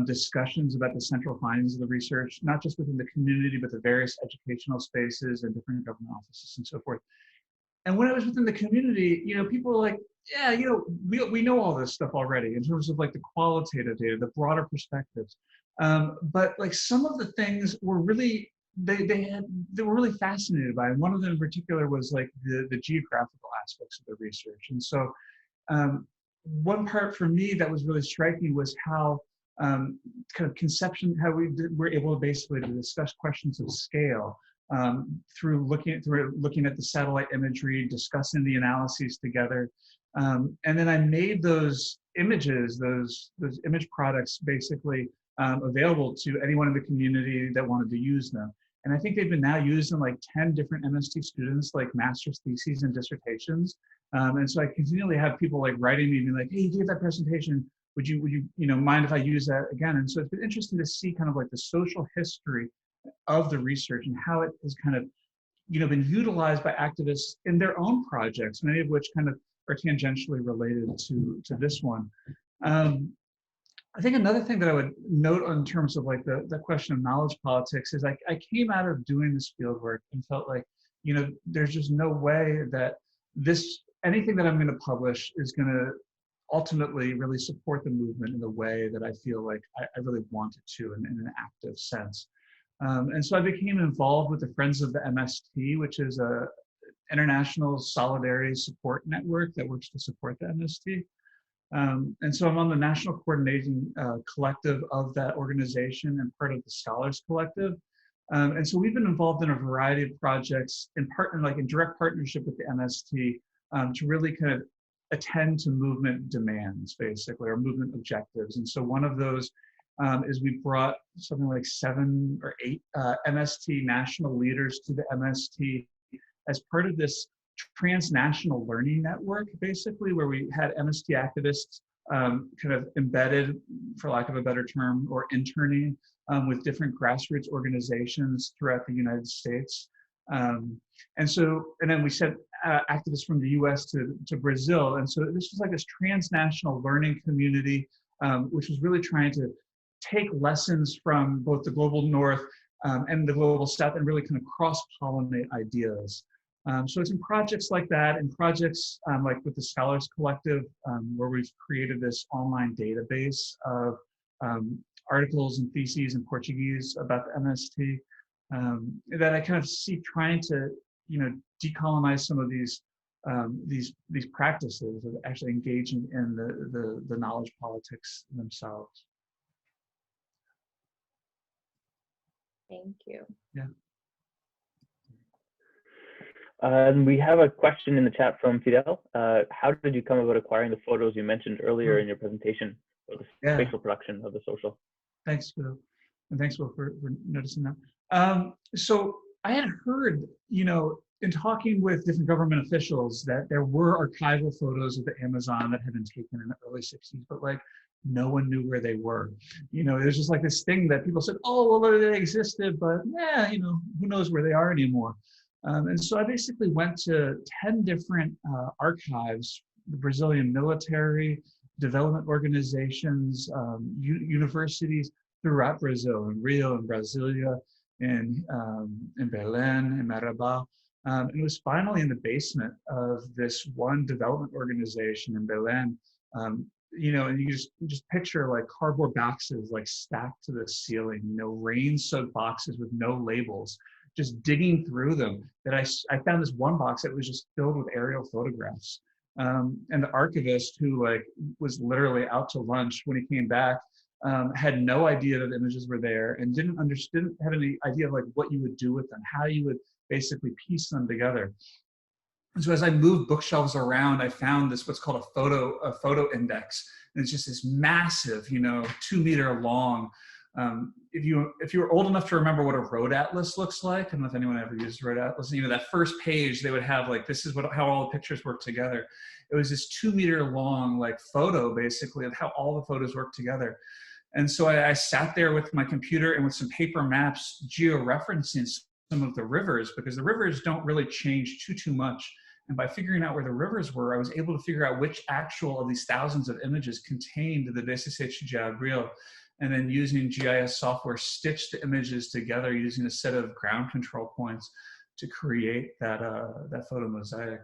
[SPEAKER 3] discussions about the central findings of the research, not just within the community, but the various educational spaces and different government offices and so forth. And when I was within the community, people were like, yeah, we know all this stuff already in terms of like the qualitative data, the broader perspectives. But like some of the things were really, they were really fascinated by, and one of them in particular was like the geographical aspects of the research. And so one part for me that was really striking was how kind of conception, how we were able basically to discuss questions of scale through looking at the satellite imagery, discussing the analyses together. And then I made those images, those image products basically available to anyone in the community that wanted to use them. And I think they've been now used in like 10 different MST students, like master's theses and dissertations. And so I continually have people like writing me and be like, hey, you gave that presentation. Would you mind if I use that again? And so it's been interesting to see kind of like the social history of the research and how it has kind of, been utilized by activists in their own projects, many of which kind of are tangentially related to this one. I think another thing that I would note in terms of like the question of knowledge politics is I came out of doing this field work and felt like, there's just no way that anything that I'm going to publish is going to ultimately really support the movement in the way that I feel like I really want it to in an active sense. And so I became involved with the Friends of the MST, which is a international solidarity support network that works to support the MST. And so I'm on the national coordinating collective of that organization and part of the Scholars Collective. And so we've been involved in a variety of projects in direct partnership with the MST to really kind of attend to movement demands, basically, or movement objectives. And so one of those is we brought something like 7 or 8 MST national leaders to the MST as part of this transnational learning network, basically, where we had MST activists kind of embedded, for lack of a better term, or interning with different grassroots organizations throughout the United States. And then we sent activists from the US to Brazil. And so this was like this transnational learning community, which was really trying to take lessons from both the global North and the global South and really kind of cross-pollinate ideas. So it's in projects like that, and projects like with the Scholars Collective, where we've created this online database of articles and theses in Portuguese about the MST, that I kind of see trying to, decolonize some of these practices of actually engaging in the knowledge politics themselves.
[SPEAKER 5] Thank you.
[SPEAKER 3] Yeah.
[SPEAKER 1] We have a question in the chat from Fidel. How did you come about acquiring the photos you mentioned earlier in your presentation for the spatial production of the social?
[SPEAKER 3] Thanks, Will. And thanks, Will, for noticing that. So I had heard, in talking with different government officials, that there were archival photos of the Amazon that had been taken in the early 60s, but like no one knew where they were. There's just like this thing that people said, oh, well, they existed, but yeah, who knows where they are anymore. And so I basically went to 10 different archives, the Brazilian military, development organizations, universities throughout Brazil, in Rio, in Brasilia, in Belém, in Marabá. And it was finally in the basement of this one development organization in Belém. And you just picture like cardboard boxes like stacked to the ceiling, rain-soaked boxes with no labels, just digging through them. That I found this one box that was just filled with aerial photographs. And the archivist, who was literally out to lunch when he came back, had no idea that the images were there and didn't have any idea of what you would do with them, how you would basically piece them together. And so as I moved bookshelves around, I found this what's called a photo index. And it's just this massive, 2-meter long. If you were old enough to remember what a road atlas looks like, I don't know if anyone ever used road atlas. That first page, they would have this is how all the pictures work together. It was this 2-meter long photo basically of how all the photos work together. And so I sat there with my computer and with some paper maps, georeferencing some of the rivers, because the rivers don't really change too much. And by figuring out where the rivers were, I was able to figure out which actual of these thousands of images contained the 16 de Abril. And then using GIS software, stitch the images together using a set of ground control points to create that photo mosaic.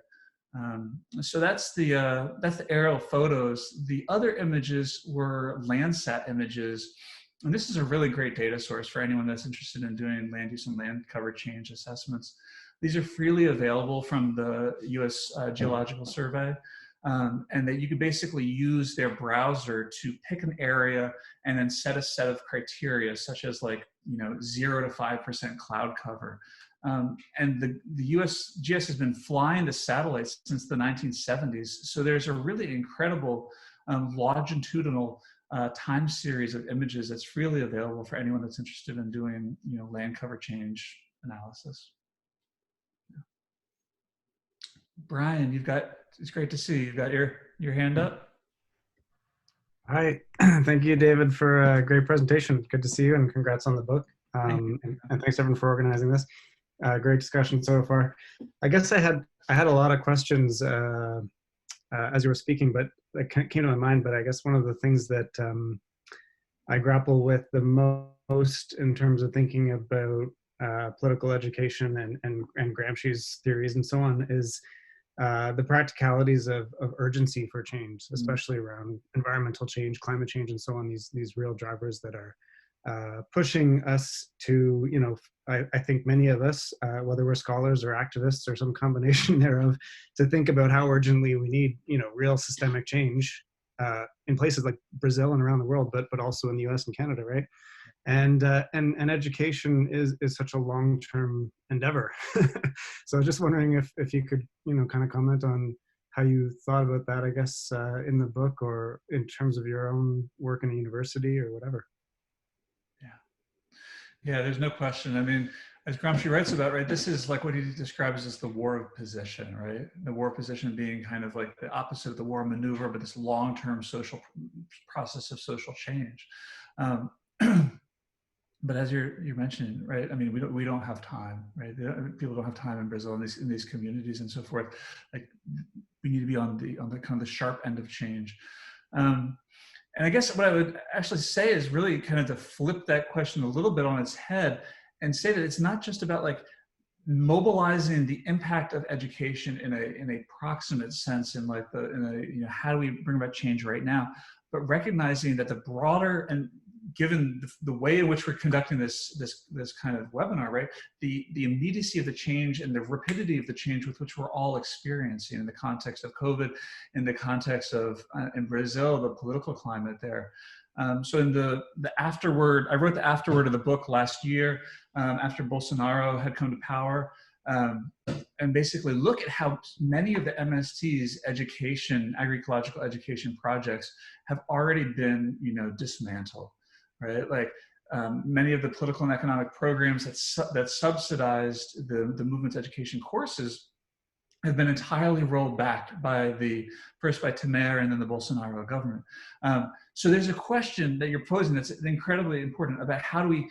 [SPEAKER 3] So that's the aerial photos. The other images were Landsat images. And this is a really great data source for anyone that's interested in doing land use and land cover change assessments. These are freely available from the US Geological Survey. And that you could basically use their browser to pick an area and then set a set of criteria, such as 0 to 5% cloud cover. And the USGS has been flying the satellites since the 1970s. So there's a really incredible longitudinal time series of images that's freely available for anyone that's interested in doing, land cover change analysis. Yeah. Brian, it's great to see you. You've got your hand up.
[SPEAKER 6] Hi, thank you, David, for a great presentation. Good to see you, and congrats on the book. And thanks everyone for organizing this. Great discussion so far. I guess I had a lot of questions as you were speaking, but that came to my mind. But I guess one of the things that I grapple with the most in terms of thinking about political education and Gramsci's theories and so on is the practicalities of urgency for change, especially around environmental change, climate change, and so on. These real drivers that are pushing us to, I think many of us, whether we're scholars or activists or some combination thereof, to think about how urgently we need, real systemic change in places like Brazil and around the world, but also in the U.S. and Canada, right? And education is such a long-term endeavor. So I was just wondering if you could, kind of comment on how you thought about that, I guess, in the book or in terms of your own work in a university or whatever.
[SPEAKER 3] Yeah, there's no question. I mean, as Gramsci writes about, right, this is like what he describes as the war of position, right? The war of position being kind of like the opposite of the war of maneuver, but this long-term social process of social change. But as you're mentioning, right? I mean, we don't have time, right? People don't have time in Brazil in these communities and so forth. Like, we need to be on the kind of the sharp end of change. And I guess what I would actually say is really kind of to flip that question a little bit on its head and say that it's not just about like mobilizing the impact of education in a proximate sense, how do we bring about change right now, but recognizing that the broader, and given the way in which we're conducting this kind of webinar, right, the immediacy of the change and the rapidity of the change with which we're all experiencing in the context of COVID, in the context of, in Brazil, the political climate there. So in the afterword, I wrote the afterword of the book last year after Bolsonaro had come to power, and basically look at how many of the MST's agroecological education projects have already been, dismantled. Right, like many of the political and economic programs that subsidized the movement's education courses have been entirely rolled back first by Temer and then the Bolsonaro government. So there's a question that you're posing that's incredibly important about how do we,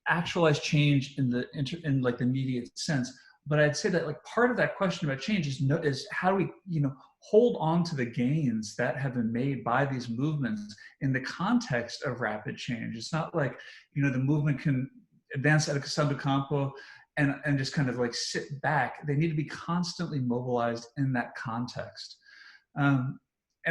[SPEAKER 3] actualize change in the immediate sense. But I'd say that like part of that question about change is how do we, hold on to the gains that have been made by these movements in the context of rapid change. It's not like, the movement can advance at a sub campo and just kind of like sit back. They need to be constantly mobilized in that context. And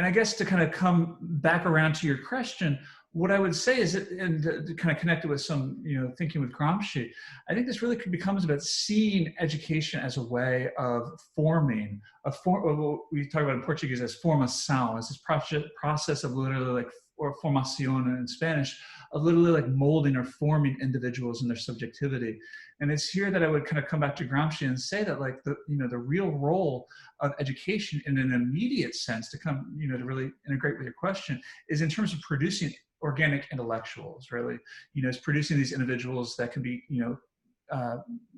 [SPEAKER 3] I guess to kind of come back around to your question, what I would say is that, and to kind of connect it with some, thinking with Gramsci, I think this really becomes about seeing education as a way of forming what we talk about in Portuguese as formação, as this process of literally like, or formación in Spanish, of literally like molding or forming individuals and their subjectivity. And it's here that I would kind of come back to Gramsci and say that like the real role of education in an immediate sense to come, to really integrate with your question is in terms of producing organic intellectuals, really, it's producing these individuals that can be,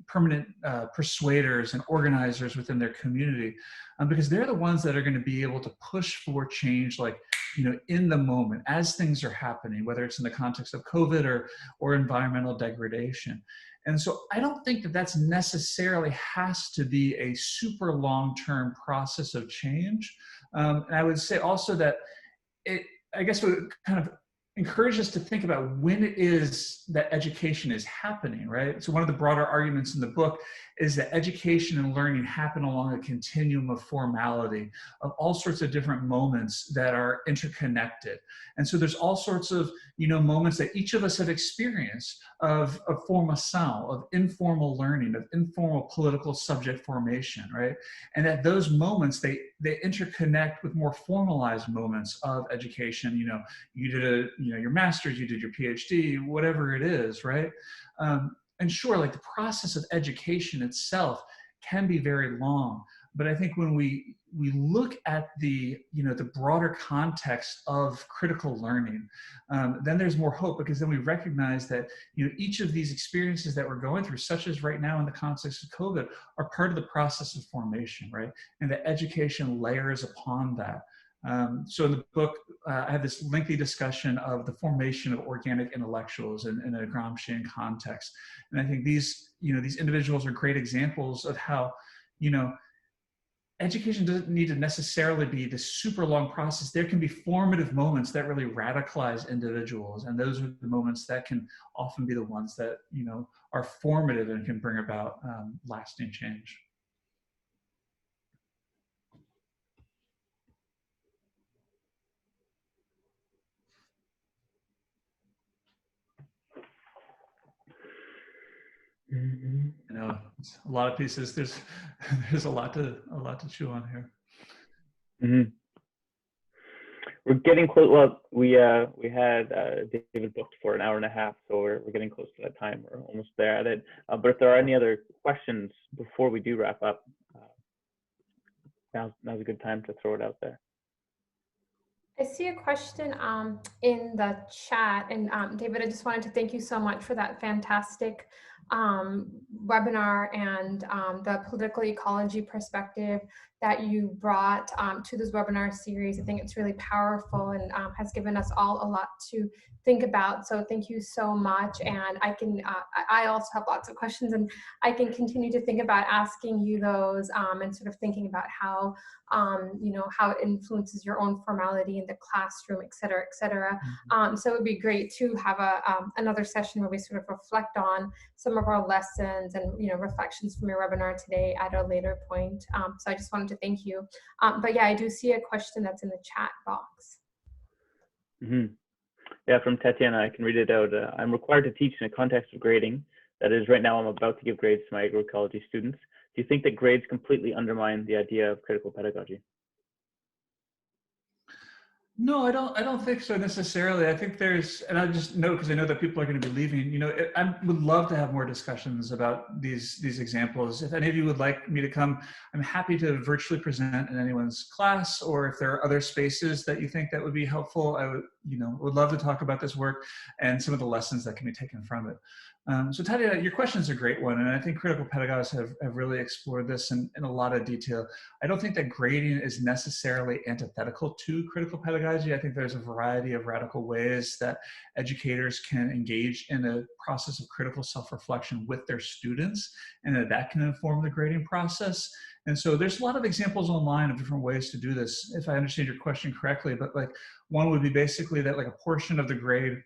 [SPEAKER 3] permanent persuaders and organizers within their community, because they're the ones that are going to be able to push for change, like, in the moment as things are happening, whether it's in the context of COVID or environmental degradation. And so I don't think that that's necessarily has to be a super long-term process of change. And I would say also that I guess would kind of encourage us to think about when it is that education is happening, right? So one of the broader arguments in the book is that education and learning happen along a continuum of formality, of all sorts of different moments that are interconnected. And so there's all sorts of, moments that each of us have experienced of formação, of informal learning, of informal political subject formation, right? And at those moments, they interconnect with more formalized moments of education. You did your master's, you did your PhD, whatever it is, right? and sure, like the process of education itself can be very long. But I think when we look at the broader context of critical learning, then there's more hope, because then we recognize that each of these experiences that we're going through, such as right now in the context of COVID, are part of the process of formation, right? And the education layers upon that. So in the book, I have this lengthy discussion of the formation of organic intellectuals in a Gramscian context, and I think these individuals are great examples of how education doesn't need to necessarily be this super long process. There can be formative moments that really radicalize individuals, and those are the moments that can often be the ones that are formative and can bring about lasting change. I know it's a lot of pieces. There's a lot to chew on here.
[SPEAKER 1] We're getting close. Well, we had David booked for an hour and a half, so we're getting close to that time. We're almost there at it. But if there are any other questions before we do wrap up, now's a good time to throw it out there.
[SPEAKER 2] I see a question in the chat, and David, I just wanted to thank you so much for that fantastic webinar and the political ecology perspective that you brought to this webinar series. I think it's really powerful and has given us all a lot to think about. So thank you so much. And I also have lots of questions, and I can continue to think about asking you those and sort of thinking about how how it influences your own formality in the classroom, et cetera, et cetera. So it would be great to have another session where we sort of reflect on some of our lessons and reflections from your webinar today at a later point. So I just wanted to thank you. But yeah, I do see a question that's in the chat box.
[SPEAKER 1] Yeah, from Tatiana, I can read it out. I'm required to teach in a context of grading. That is, right now I'm about to give grades to my agroecology students. Do you think that grades completely undermine the idea of critical pedagogy?
[SPEAKER 3] No, I don't think so necessarily. I think there's, and I just know, because I know that people are going to be leaving, I would love to have more discussions about these examples. If any of you would like me to come, I'm happy to virtually present in anyone's class, or if there are other spaces that you think that would be helpful, I would love to talk about this work and some of the lessons that can be taken from it. So Tatiana, your question is a great one, and I think critical pedagogists have really explored this in a lot of detail. I don't think that grading is necessarily antithetical to critical pedagogy. I think there's a variety of radical ways that educators can engage in a process of critical self-reflection with their students, and that can inform the grading process. And so there's a lot of examples online of different ways to do this, if I understand your question correctly. But like one would be basically that like a portion of the grade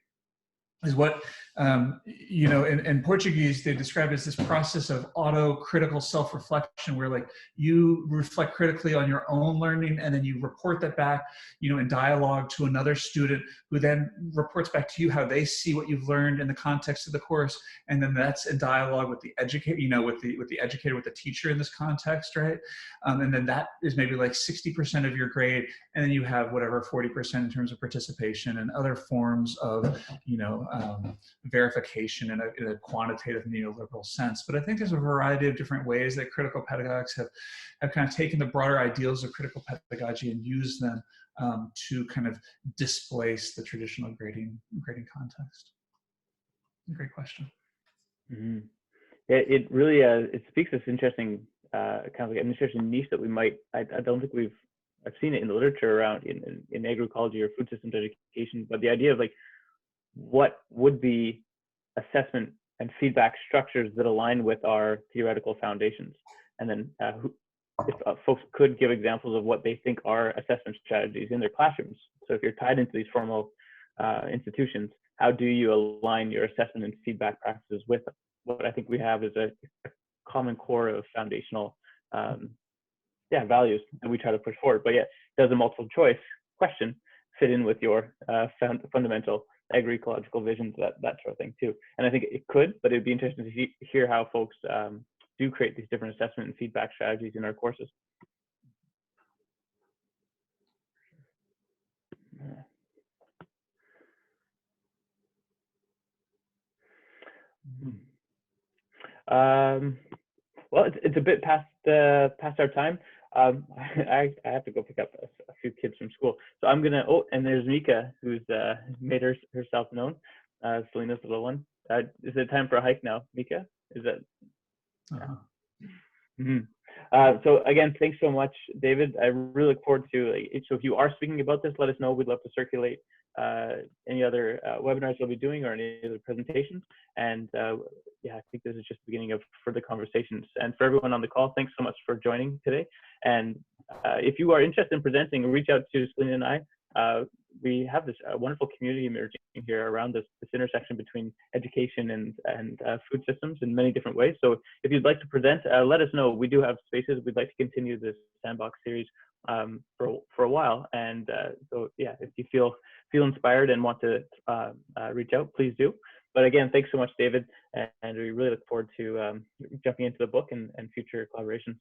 [SPEAKER 3] is what, in Portuguese, they describe it as this process of auto-critical self-reflection, where like you reflect critically on your own learning, and then you report that back, in dialogue to another student, who then reports back to you how they see what you've learned in the context of the course. And then that's in dialogue with the educator, with the educator, with the teacher in this context, right? And then that is maybe like 60% of your grade. And then you have whatever 40% in terms of participation and other forms of, verification in a quantitative neoliberal sense. But I think there's a variety of different ways that critical pedagogues have kind of taken the broader ideals of critical pedagogy and used them to kind of displace the traditional grading context. Great question.
[SPEAKER 1] It really it speaks to this interesting kind of like an interesting niche that we might, I don't think I've seen it in the literature around in agroecology or food systems education, but the idea of like what would be assessment and feedback structures that align with our theoretical foundations, and then if folks could give examples of what they think are assessment strategies in their classrooms. So if you're tied into these formal institutions, how do you align your assessment and feedback practices with what I think we have is a common core of foundational values that we try to push forward? But yet, does a multiple choice question fit in with your fundamental agroecological visions, that sort of thing too? And I think it could, but it'd be interesting to hear how folks do create these different assessment and feedback strategies in our courses. Well, it's a bit past our time. I have to go pick up a few kids from school, so I'm gonna. Oh, and there's Mika, who's made herself known. Selena's little one. Is it time for a hike now, Mika? Is that?
[SPEAKER 3] Uh-huh.
[SPEAKER 1] So again, thanks so much, David. I really look forward to. So if you are speaking about this, let us know. We'd love to circulate any other webinars you'll be doing or any other presentations. And yeah, I think this is just the beginning of further conversations. And for everyone on the call, thanks so much for joining today. And if you are interested in presenting, reach out to Selena and I. We have this wonderful community emerging here around this intersection between education and food systems in many different ways. So if you'd like to present, let us know. We do have spaces. We'd like to continue this Sandbox series for a while. And so yeah, if you feel inspired and want to reach out, please do. But again, thanks so much, David. And we really look forward to jumping into the book and future collaborations.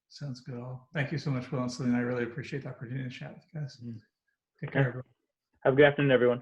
[SPEAKER 3] Sounds good. Thank you so much, Will and Selena. I really appreciate the opportunity to chat with you guys. Take care, everyone.
[SPEAKER 1] Have a good afternoon, everyone.